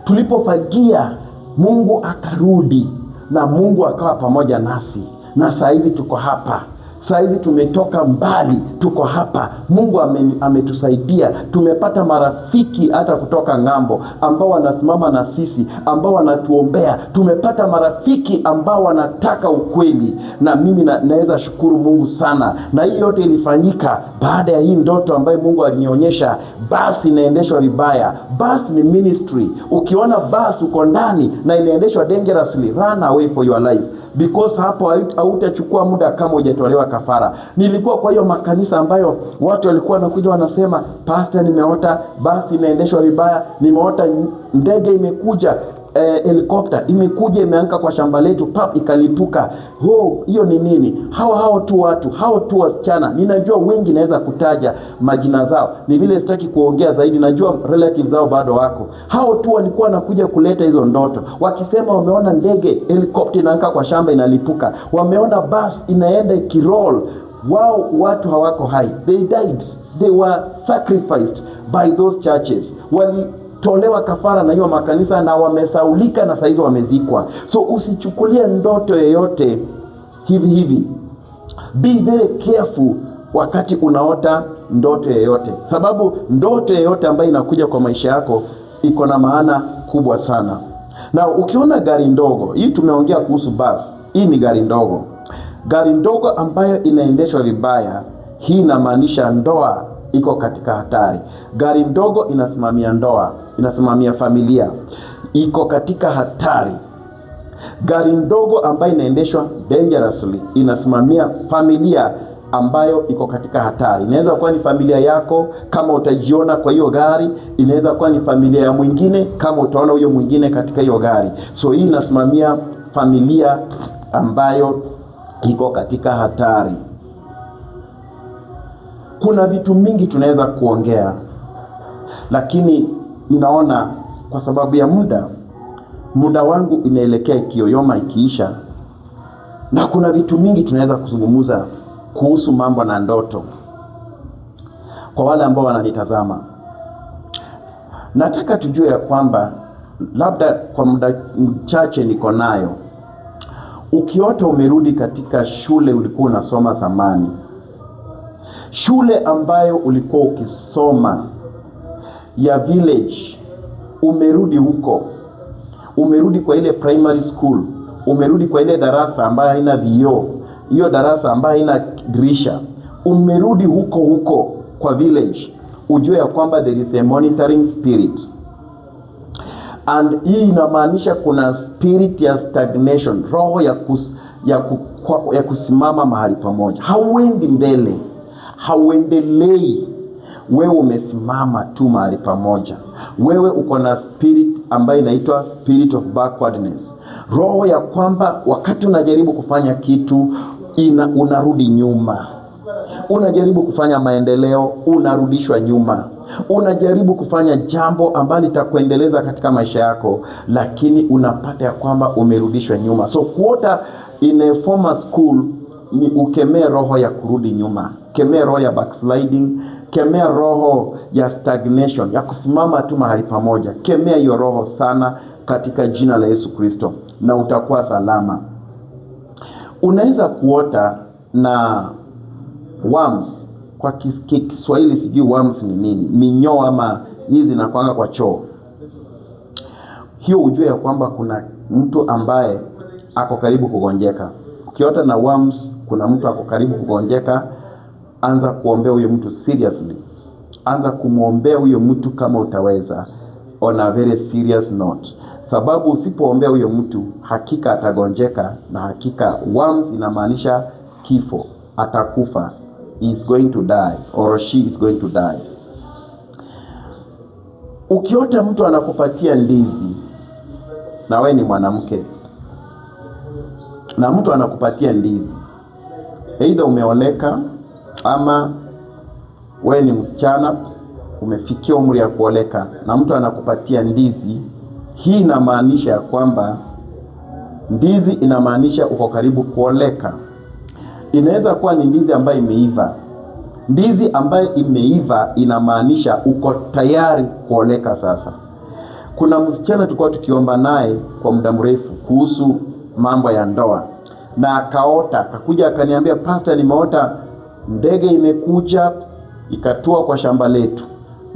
tulipofagia, Mungu akarudi, na Mungu akawa pamoja nasi. Na saa hizi tuko hapa. Saa hizi tumetoka mbali, tuko hapa. Mungu ametusaidia. Tumepata marafiki hata kutoka ng'ambo ambao wanasimama na sisi, ambao wanatuombea. Tumepata marafiki ambao wanataka ukweli, na mimi naweza shukuru Mungu sana. Na hii yote ilifanyika baada ya hii ndoto ambayo Mungu alinionyesha. Basi inaendeshwa vibaya. Basi ni ministry. Ukiona basi uko ndani na inaendeshwa dangerously, run away for your life, because hapo hautachukua muda kama hujatolewa kafara. Nilikuwa kwa hiyo makanisa ambayo watu walikuwa wanakuja wanasema, pastor, nimeota basi inaendeshwa vibaya, nimeota ndege imekuja, helicopter imekuja imeanguka kwa shamba letu, pap ikalipuka. Hiyo ni nini? Hao tu wasichana. Ninajua wengi naweza kutaja majina zao, ni vile sitaki kuongea zaidi. Najua relatives zao bado wako. Hao tu walikuwa wanakuja kuleta hizo ndoto, wakisema wameona ndege, helicopter inaanguka kwa shamba inalipuka, wameona bus inaenda kiroll. Watu hawako hai, they died, they were sacrificed by those churches. Tolewa kafara na hiyo makanisa, na wamesaulika, na saizi wamezikwa. So usichukulie ndoto yoyote hivi. Be very careful wakati unaota ndoto yoyote, sababu ndoto yoyote ambayo inakuja kwa maisha yako iko na maana kubwa sana. Na ukiona gari ndogo, hii tumeongea kuhusu bus, hii ni gari ndogo ambayo inaendeshwa vibaya, hii inamaanisha ndoa iko katika hatari. Gari ndogo inasimamia ndoa, inasimamia familia, iko katika hatari. Gari ndogo ambayo inaendeshwa dangerously inasimamia familia ambayo iko katika hatari. Inaweza kuwa ni familia yako kama utajiona kwa hiyo gari, inaweza kuwa ni familia ya mwingine kama utaona huyo mwingine katika hiyo gari. So hii inasimamia familia ambayo iko katika hatari. Kuna vitu mingi tunaweza kuongea, lakini ninaona kwa sababu ya muda wangu inaelekea kiyoyoma ikiisha, na kuna vitu mingi tunaweza kuzungumza kuhusu mambo na ndoto. Kwa wale ambao wananitazama, nataka tujue ya kwamba labda kwa muda mchache niko nayo, ukiota umerudi katika shule ulikuwa unasoma zamani, shule ambayo ulikuwa ukisoma ya village, umerudi huko, umerudi kwa ile primary school, umerudi kwa ile darasa ambayo haina vioo, hiyo darasa ambayo haina dirisha, umerudi huko kwa village, ujue ya kwamba there is a monitoring spirit. And hii inamaanisha kuna spirit ya stagnation, roho ya kusimama mahali pamoja. Hauendi mbele, hauendelei. Wewe umesimama tu mahali pamoja. Wewe uko na spirit ambayo inaitwa spirit of backwardness. Roho ya kwamba wakati unajaribu kufanya kitu, unarudi nyuma. Unajaribu kufanya maendeleo, unarudishwa nyuma. Unajaribu kufanya jambo ambalo litakuendeleza katika maisha yako, lakini unapata ya kwamba umerudishwa nyuma. So kuota in a former school ni ukemee roho ya kurudi nyuma, kemea roho ya backsliding, kemea roho ya stagnation, ya kusimama tu mahali pamoja. Kemea hiyo roho sana katika jina la Yesu Kristo, na utakuwa salama. Unaweza kuota na worms. Kwa Kiswahili sijui worms ni nini, minyoo ama hizi zinakuanga kwa choo. Hiyo ujue ya kwamba kuna mtu ambaye ako karibu kugonjeka. Ukiota na worms, kuna mtu ako karibu kugonjeka, anza kuombea huyo mtu seriously. Anza kumwombea huyo mtu kama utaweza, on a very serious note. Sababu usipoombea huyo mtu, hakika atagonjeka, na hakika worms inamaanisha kifo, atakufa. He is going to die or she is going to die. Ukiota mtu anakupatia ndizi, na wewe ni mwanamke, na mtu anakupatia ndizi, either umeoleka ama wewe ni msichana umefikia umri ya kuoleka, na mtu anakupatia ndizi, hii inamaanisha ya kwamba ndizi inamaanisha uko karibu kuoleka. Inaweza kuwa ni ndizi ambayo imeiva. Ndizi ambayo imeiva inamaanisha uko tayari kuoleka sasa. Kuna msichana tulikuwa tukiomba naye kwa muda mrefu kuhusu mambo ya ndoa, na akakuja akaniambia, pastor, nimeota ndege imekuja ikatua kwa shamba letu,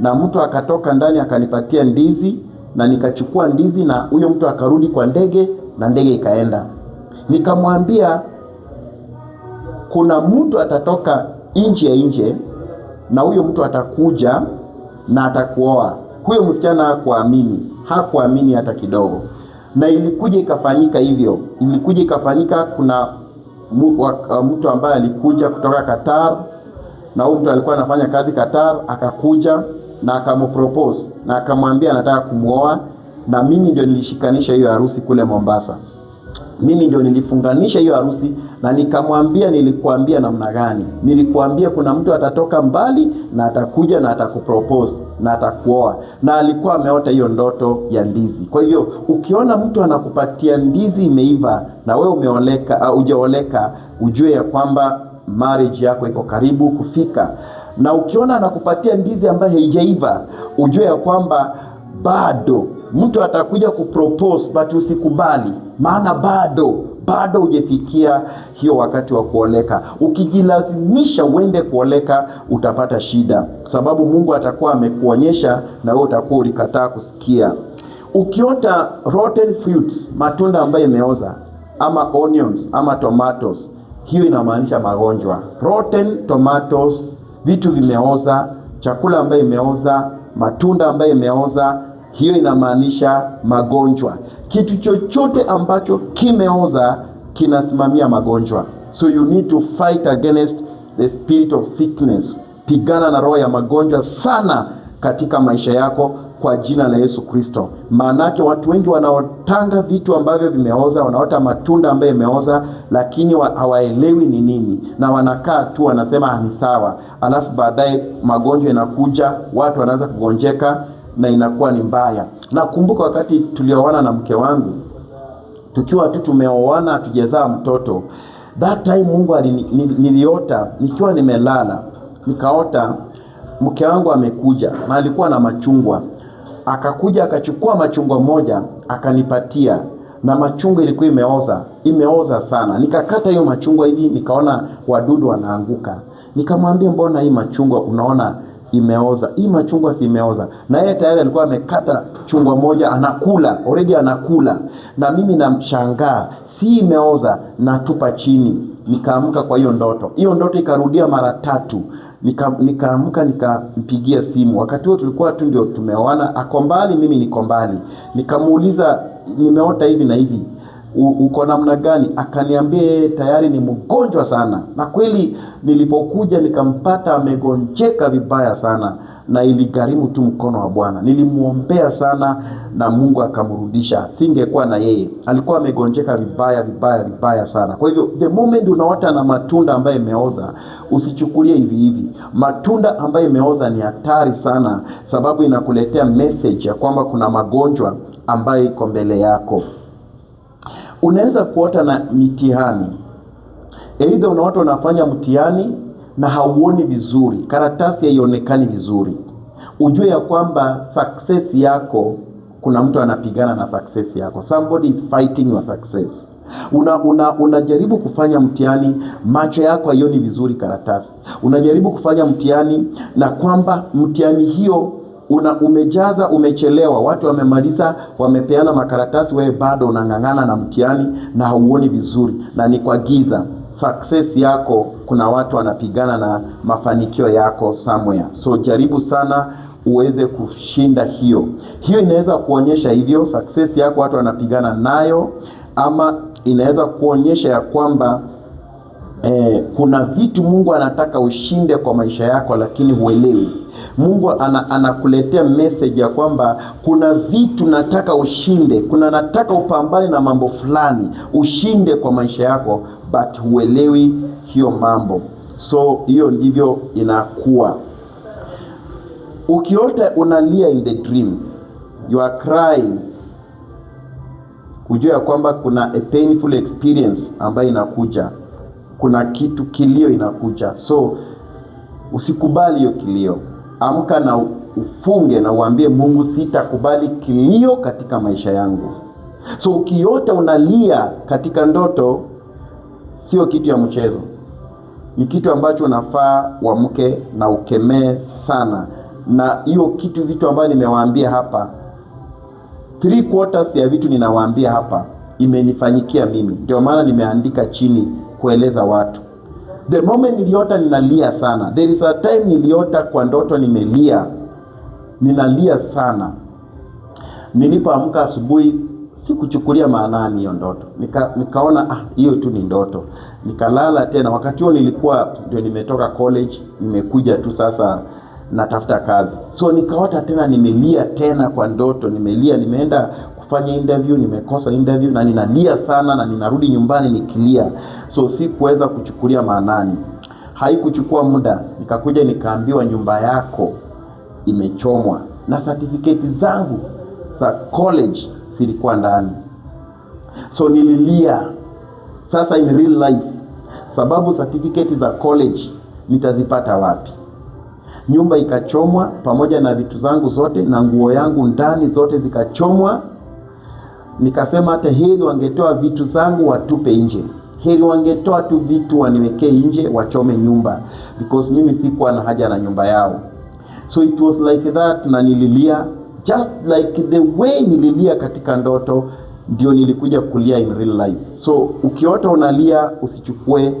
na mtu akatoka ndani akanipatia ndizi, na nikachukua ndizi, na huyo mtu akarudi kwa ndege na ndege ikaenda. Nikamwambia kuna mtu atatoka nje na huyo mtu atakuja na atakuoa. Huyo msichana hakuamini hata kidogo, na ilikuja ikafanyika hivyo. Kuna mtu ambaye alikuja kutoka Qatar, na huyo mtu alikuwa anafanya kazi Qatar, akakuja na akamupropose na akamwambia anataka kumuoa, na mimi ndio nilishikanisha hiyo harusi kule Mombasa. Mimi ndio nilifunganisha hiyo harusi, na nikamwambia, nilikuambia namna gani? Nilikuambia kuna mtu atatoka mbali na atakuja na atakupropose na atakuoa, na alikuwa ameota hiyo ndoto ya ndizi. Kwa hivyo ukiona mtu anakupatia ndizi imeiva na wewe umeoleka au hujaoleka, ujue ya kwamba marriage yako iko karibu kufika. Na ukiona anakupatia ndizi ambayo haijaiva, ujue ya kwamba bado mtu atakuja kupropose, but usikubali, maana bado hujafikia hiyo wakati wa kuoleka. Ukijilazimisha uende kuoleka, utapata shida, sababu Mungu atakuwa amekuonyesha na wewe utakuwa ulikataa kusikia. Ukiota rotten fruits, matunda ambayo imeoza, ama onions ama tomatoes, hiyo inamaanisha magonjwa. Rotten tomatoes, vitu vimeoza, chakula ambayo imeoza, matunda ambayo imeoza, hiyo inamaanisha magonjwa. Kitu chochote ambacho kimeoza kinasimamia magonjwa. So you need to fight against the spirit of sickness. Pigana na roho ya magonjwa sana katika maisha yako kwa jina la Yesu Kristo. Maanake watu wengi wanaotanga vitu ambavyo vimeoza, wanaota matunda ambayo imeoza, lakini hawaelewi ni nini, na wanakaa tu wanasema ni sawa, alafu baadaye magonjwa yanakuja, watu wanaanza kugonjeka na inakuwa ni mbaya. Nakumbuka wakati tulioana na mke wangu, tukiwa tu tumeoana hatujazaa mtoto, that time Mungu niliota nikiwa nimelala, nikaota mke wangu amekuja na alikuwa na machungwa. Akakuja akachukua machungwa moja akanipatia, na machungwa ilikuwa imeoza sana. Nikakata hiyo machungwa hivi, nikaona wadudu wanaanguka. Nikamwambia, mbona hii machungwa unaona imeoza? Hii machungwa si imeoza. Na yeye tayari alikuwa amekata chungwa moja anakula. Na mimi namshangaa, si imeoza, natupa chini. Nikaamka kwa hiyo ndoto. Hiyo ndoto ikarudia mara 3. Nikaamka nikampigia simu. Wakati huo tulikuwa tu ndio tumeoana, ako mbali, mimi niko mbali. Nikamuuliza, nimeota hivi na hivi, uko namna gani? Akaniambia tayari ni mgonjwa sana. Na kweli nilipokuja nikampata amegonjeka vibaya sana. na iligharimu tu mkono wa Bwana. Nilimuombea sana na Mungu akamrudisha. Singekuwa na yeye, alikuwa amegonjeka vibaya sana. Kwa hivyo the moment unaota na matunda ambayo imeoza, usichukulie hivi hivi. Matunda ambayo imeoza ni hatari sana, sababu inakuletea message ya kwamba kuna magonjwa ambayo iko mbele yako. Unaweza kuota na mitihani. Either unaota unafanya mtihani na hauoni vizuri, karatasi haionekani vizuri. Ujue ya kwamba success yako, kuna mtu anapigana na success yako. Somebody is fighting your success. Unajaribu kufanya mtihani, macho yako haioni vizuri karatasi. Unajaribu kufanya mtihani na kwamba mtihani hiyo umejaza, umechelewa, watu wamemaliza, wamepeana makaratasi, wewe bado unang'ang'ana na mtihani na hauoni vizuri, na ni kwa giza. Success yako, kuna watu wanapigana na mafanikio yako somewhere. So jaribu sana uweze kushinda hiyo. Hiyo inaweza kuonyesha hivyo success yako watu wanapigana nayo, ama inaweza kuonyesha ya kwamba kuna vitu Mungu anataka ushinde kwa maisha yako lakini huelewi. Mungu anakuletea message ya kwamba kuna vitu nataka ushinde, kuna nataka upambane na mambo fulani ushinde kwa maisha yako, but huelewi hiyo mambo. So hiyo ndivyo inakuwa. Ukiota unalia in the dream, you are crying, ujue ya kwamba kuna a painful experience ambayo inakuja, kuna kitu, kilio inakuja. So usikubali hiyo kilio. Amka na ufunge na uambie Mungu, sitakubali kilio katika maisha yangu. So ukiota unalia katika ndoto, sio kitu ya mchezo. Ni kitu ambacho unafaa uamke na ukemee sana. Na hiyo kitu, vitu ambavyo nimewaambia hapa, 3/4 ya vitu ninawaambia hapa imenifanyikia mimi. Ndio maana nimeandika chini kueleza watu. The moment niliota ninalia sana. There is a time niliota kwa ndoto ninalia sana. Nilipoamka asubuhi sikuchukulia maanani hiyo ndoto. Nikaona hiyo tu ni ndoto. Nikalala tena. Wakati huo nilikuwa ndio nimetoka college, nimekuja tu sasa natafuta kazi. So nikaota tena nimelia tena kwa ndoto, nimeenda kufanya interview, nimekosa interview na ninalia sana, na ninarudi nyumbani nikilia. So sikuweza kuchukulia maanani. Haikuchukua muda, nikakuja nikaambiwa nyumba yako imechomwa na certificate zangu za college zilikuwa ndani. So nililia sasa in real life, sababu certificate za college nitazipata wapi? Nyumba ikachomwa pamoja na vitu zangu zote, na nguo yangu ndani zote zikachomwa. Nikasema hata heri wangetoa vitu zangu watupe nje. Heri wangetoa tu vitu waniwekee nje, wachome nyumba, because mimi sikuwa na haja na nyumba yao. So it was like that, na nililia just like the way nililia katika ndoto, ndio nilikuja kulia in real life. So ukiota unalia, usichukue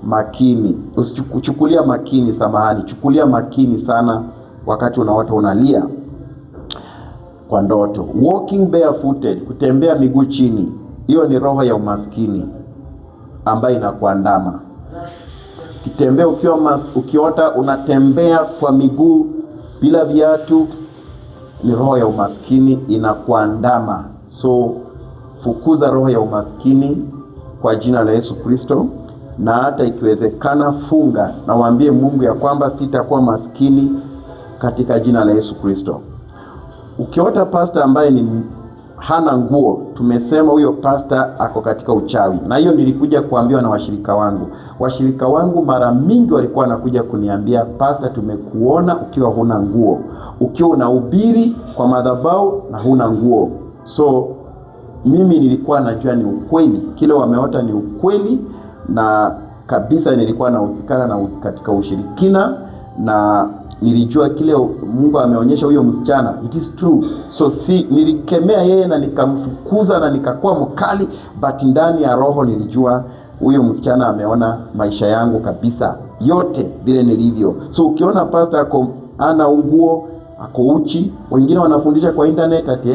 makini, usichukulia makini, samahani, chukulia makini sana wakati unaota unalia kwa ndoto. Walking barefooted, kutembea miguu chini, hiyo ni roho ya umaskini ambayo inakuandama. Kitembea ukiota unatembea kwa miguu bila viatu, ni roho ya umaskini inakuandama. So fukuza roho ya umaskini kwa jina la Yesu Kristo, na hata ikiwezekana funga na waambie Mungu ya kwamba sitakuwa maskini katika jina la Yesu Kristo. Ukiota pastor ambaye hana nguo, tumesema huyo pastor ako katika uchawi. Na hiyo nilikuja kuambiwa na washirika wangu. Washirika wangu mara mingi walikuwa wanakuja kuniambia, pastor, tumekuona ukiwa huna nguo, ukiwa unahubiri kwa madhabahu na huna nguo. So mimi nilikuwa najua ni ukweli, kile wameota ni ukweli, na kabisa nilikuwa nahusikana na katika ushirikina, na nilijua kile Mungu ameonyesha huyo msichana, it is true. So nilikemea yeye na nikamfukuza na nikakuwa mkali, but ndani ya roho nilijua huyo msichana ameona maisha yangu kabisa yote vile nilivyo. So ukiona pastor ana nguo, ako uchi, wengine wanafundisha kwa internet ati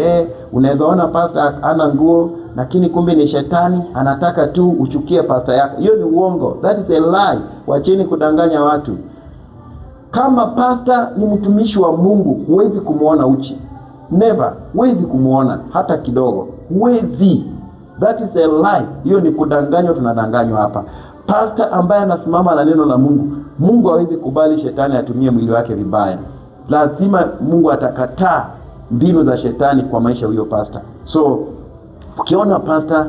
unaweza ona pastor ana nguo lakini kumbe ni shetani anataka tu uchukie pastor yako. Hiyo ni uongo. That is a lie. Wacheni kudanganya watu. Kama pastor ni mtumishi wa Mungu, huwezi kumuona uchi. Never, huwezi kumuona hata kidogo. Huwezi. That is a lie. Hiyo ni kudanganywa, tunadanganywa hapa. Pastor ambaye anasimama na neno la Mungu, Mungu hawezi kubali shetani atumie mwili wake vibaya. Lazima Mungu atakataa mbinu za shetani kwa maisha huyo pastor. So ukiona pastor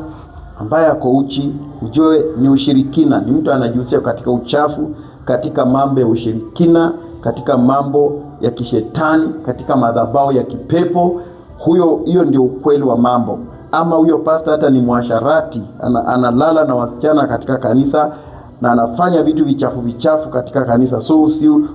ambaye ako uchi, ujue ni ushirikina, ni mtu anajihusisha katika uchafu, katika mambo ya ushirikina, katika mambo ya kishetani, katika madhabahu ya kipepo. Hiyo ndio ukweli wa mambo. Ama huyo pastor hata ni mwasharati, analala na wasichana katika kanisa na anafanya vitu vichafu katika kanisa. So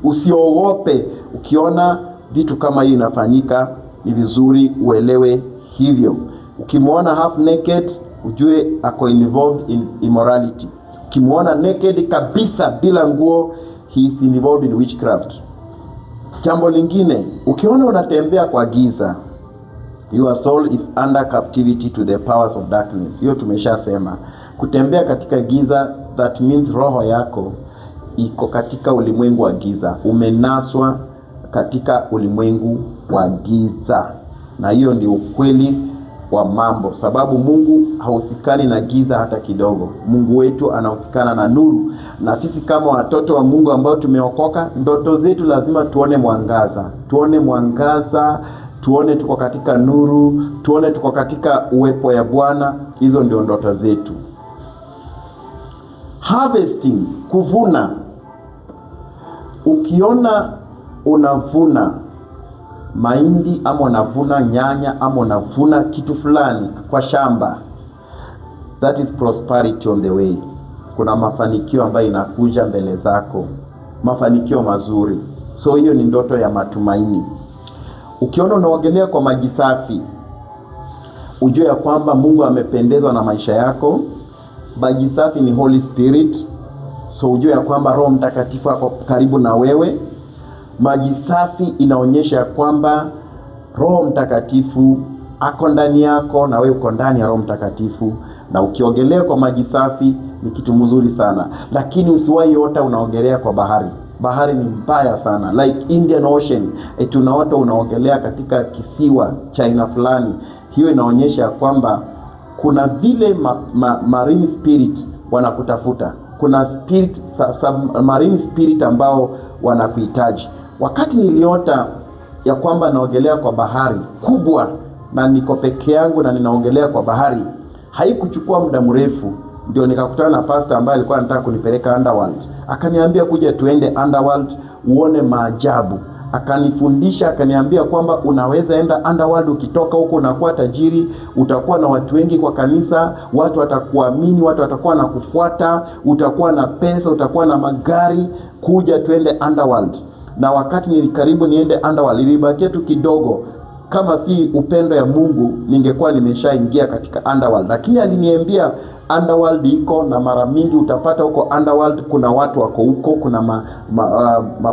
usiogope ukiona vitu kama hii inafanyika, ni vizuri uelewe hivyo. Ukimwona half naked, ujue ako involved in immorality. Ukimwona naked kabisa bila nguo, he is involved in witchcraft. Jambo lingine, ukiona unatembea kwa giza, your soul is under captivity to the powers of darkness. Hiyo tumeshasema. Kutembea katika giza, that means roho yako iko katika ulimwengu wa giza. Umenaswa katika ulimwengu wa giza. Na hiyo ndio ukweli wa mambo. Sababu Mungu hahusikani na giza hata kidogo. Mungu wetu anahusikana na nuru. Na sisi kama watoto wa Mungu ambao tumeokoka, ndoto zetu lazima tuone mwangaza. Tuone mwangaza, tuone tuko katika nuru, tuone tuko katika uwepo ya Bwana. Hizo ndio ndoto zetu. Harvesting, kuvuna. Ukiona unavuna mahindi ama unavuna nyanya ama unavuna kitu fulani kwa shamba, that is prosperity on the way. Kuna mafanikio ambayo inakuja mbele zako, mafanikio mazuri. So hiyo ni ndoto ya matumaini. Ukiona unaogelea kwa maji safi, ujue ya kwamba Mungu amependezwa na maisha yako. Maji safi ni Holy Spirit. So ujue ya kwamba Roho Mtakatifu ako karibu na wewe. Maji safi inaonyesha ya kwamba Roho Mtakatifu ako ndani yako na wewe uko ndani ya Roho Mtakatifu. Na ukiogelea kwa maji safi ni kitu mzuri sana. Lakini usiwahi ota unaogelea kwa bahari. Bahari ni mbaya sana. Like Indian Ocean. Tunaota unaogelea katika kisiwa cha aina fulani. Hiyo inaonyesha kwamba kuna vile marine spirit wanakutafuta. Kuna spirit, marine spirit ambao wanakuhitaji. Wakati niliota ya kwamba naogelea kwa bahari kubwa na niko peke yangu na ninaogelea kwa bahari, haikuchukua muda mrefu ndio nikakutana na pastor ambaye alikuwa anataka kunipeleka underworld. Akaniambia kuja tuende underworld uone maajabu. Akanifundisha, akaniambia kwamba unaweza enda underworld, ukitoka huko unakuwa tajiri, utakuwa na watu wengi kwa kanisa, watu watakuamini, watu watakuwa na kufuata, utakuwa na pesa, utakuwa na magari, kuja tuende underworld. Na wakati nilikaribu niende underworld, ilibakia tu kidogo. Kama si upendo ya Mungu, ningekuwa nimeshaingia katika underworld. Lakini aliniambia underworld iko, na mara mingi utapata huko underworld kuna watu wako huko, kuna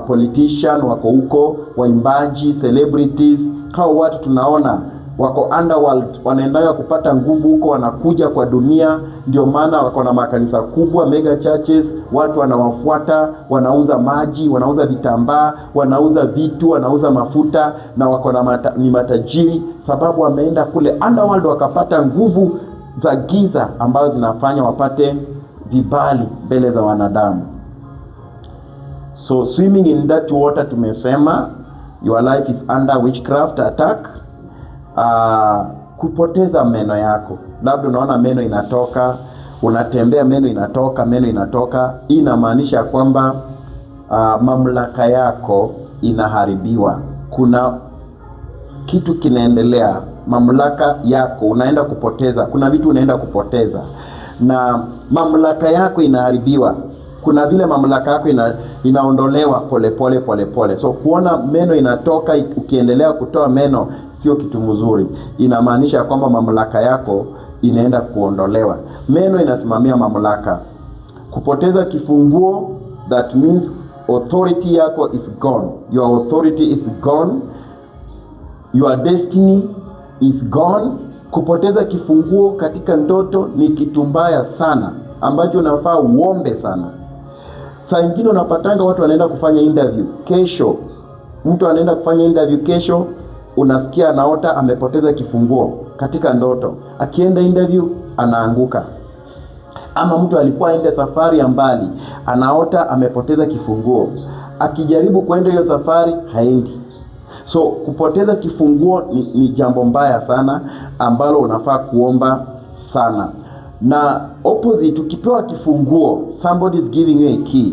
politician wako huko, waimbaji, celebrities. Hao watu tunaona wako underworld, wanaendelea kupata nguvu huko, wanakuja kwa dunia. Ndio maana wako na makanisa kubwa, mega churches, watu wanawafuata, wanauza maji, wanauza vitambaa, wanauza vitu, wanauza mafuta, na wako na ni matajiri sababu wameenda kule underworld wakapata nguvu za giza ambazo zinafanya wapate vibali mbele za wanadamu. So swimming in that water, tumesema your life is under witchcraft attack. Kupoteza meno yako. Labda unaona meno inatoka, unatembea meno inatoka. Hii inamaanisha kwamba mamlaka yako inaharibiwa. Kuna kitu kinaendelea, mamlaka yako unaenda kupoteza. Kuna vitu unaenda kupoteza na mamlaka yako inaharibiwa. Kuna vile mamlaka yako inaondolewa pole. So kuona meno inatoka, ukiendelea kutoa meno sio kitu mzuri. Inamaanisha kwamba mamlaka yako inaenda kuondolewa. Meno inasimamia mamlaka. Kupoteza kifunguo, that means authority yako is gone. Your authority is gone. Your destiny is gone. Kupoteza kifunguo katika ndoto ni kitu mbaya sana ambacho unafaa uombe sana. Saa nyingine unapatanga watu wanaenda kufanya interview kesho. Mtu anaenda kufanya interview kesho, unasikia anaota amepoteza kifunguo katika ndoto. Akienda interview anaanguka. Ama mtu alikuwa aende safari ya mbali, anaota amepoteza kifunguo. Akijaribu kwenda hiyo safari haendi. So kupoteza kifunguo ni jambo mbaya sana ambalo unafaa kuomba sana. Na opposite, ukipewa kifunguo, somebody is giving you a key,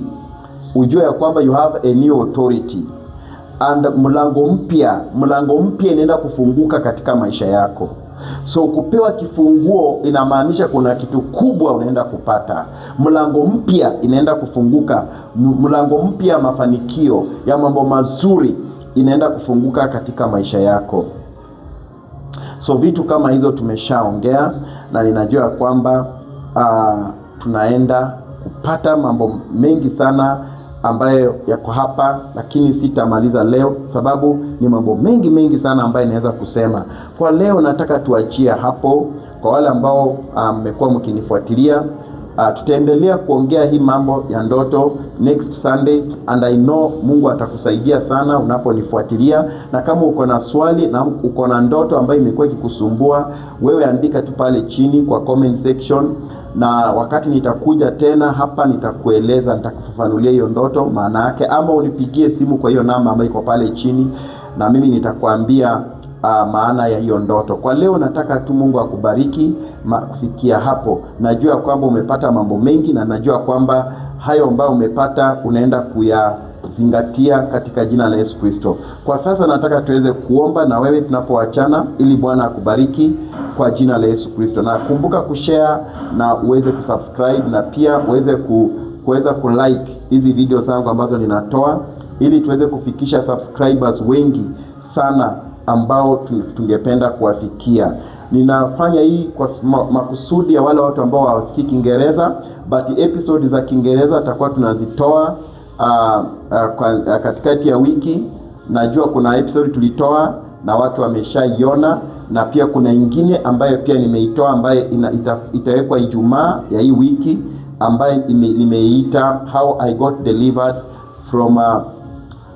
ujue ya kwamba you have a new authority. And mlango mpya inaenda kufunguka katika maisha yako. So kupewa kifunguo inamaanisha kuna kitu kubwa unaenda kupata. Mlango mpya inaenda kufunguka. Mlango mpya mafanikio ya mambo mazuri inaenda kufunguka katika maisha yako. So vitu kama hizo tumeshaongea, na ninajua kwamba tunaenda kupata mambo mengi sana ambayo yako hapa, lakini sitamaliza leo sababu ni mambo mengi sana ambayo naweza kusema. Kwa leo nataka tuachie hapo. Kwa wale ambao mmekuwa mkinifuatilia, tutaendelea kuongea hii mambo ya ndoto next Sunday, and I know Mungu atakusaidia sana unaponifuatilia. Na kama uko na swali na uko na ndoto ambayo imekuwa ikikusumbua, wewe andika tu pale chini kwa comment section, na wakati nitakuja tena hapa nitakueleza, nitakufafanulia hiyo ndoto maana yake, ama unipigie simu kwa hiyo namba ambayo iko pale chini na mimi nitakwambia maana ya hiyo ndoto. Kwa leo nataka tu Mungu akubariki kufikia hapo. Najua kwamba umepata mambo mengi, na najua kwamba hayo ambayo umepata unaenda kuyazingatia katika jina la Yesu Kristo. Kwa sasa nataka tuweze kuomba na wewe tunapoachana, ili Bwana akubariki kwa jina la Yesu Kristo. Na kumbuka kushare na uweze kusubscribe, na pia uweze kulike hizi video zangu ambazo ninatoa, ili tuweze kufikisha subscribers wengi sana ambao tungependa kuwafikia. Ninafanya hii kwa makusudi ya wale watu ambao hawasikii Kiingereza, but episode za Kiingereza tutakuwa tunazitoa katikati ya wiki. Najua kuna episode tulitoa na watu wameshaiona, na pia kuna ingine ambayo pia nimeitoa ambayo itawekwa Ijumaa ya hii wiki, ambayo nimeita How I Got Delivered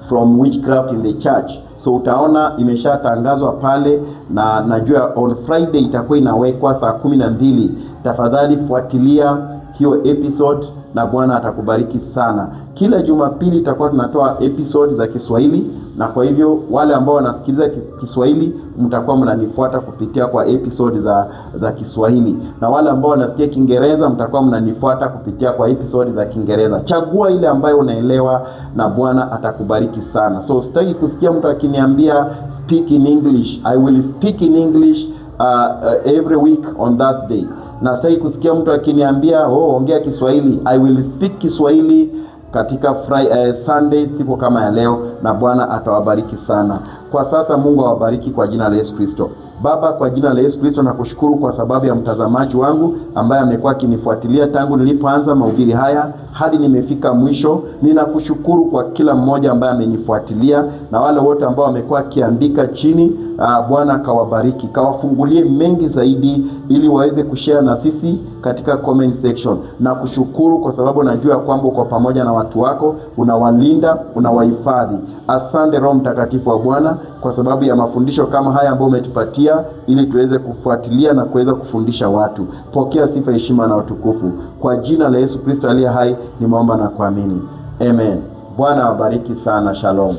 from Witchcraft in the Church. So utaona imeshatangazwa pale, na najua on Friday itakuwa inawekwa saa 12. Tafadhali fuatilia hiyo episode na Bwana atakubariki sana. Kila Jumapili itakuwa tunatoa episode za Kiswahili, na kwa hivyo wale ambao wanasikiliza Kiswahili mtakuwa mnanifuata kupitia kwa episode za Kiswahili, na wale ambao wanasikia Kiingereza mtakuwa mnanifuata kupitia kwa episode za Kiingereza. Chagua ile ambayo unaelewa na Bwana atakubariki sana. So sitaki kusikia mtu akiniambia speak in English. I will speak in English every week on Thursday. Na sitaki kusikia mtu akiniambia ongea Kiswahili. I will speak Kiswahili katika Sunday, siku kama ya leo, na Bwana atawabariki sana. Kwa sasa Mungu awabariki kwa jina la Yesu Kristo. Baba, kwa jina la Yesu Kristo nakushukuru kwa sababu ya mtazamaji wangu ambaye amekuwa akinifuatilia tangu nilipoanza mahubiri haya hadi nimefika mwisho. Ninakushukuru kwa kila mmoja ambaye amenifuatilia, na wale wote ambao wamekuwa kiandika chini. Bwana kawabariki, kawafungulie mengi zaidi, ili waweze kushare na sisi katika comment section. Na kushukuru kwa sababu najua kwamba uko pamoja na watu wako, unawalinda, unawahifadhi. Asante Roho Mtakatifu wa Bwana kwa sababu ya mafundisho kama haya ambayo umetupatia, ili tuweze kufuatilia na kuweza kufundisha watu. Pokea sifa, heshima na utukufu kwa jina la Yesu Kristo aliye hai, nimeomba na kuamini. Amen. Bwana wabariki sana. Shalom.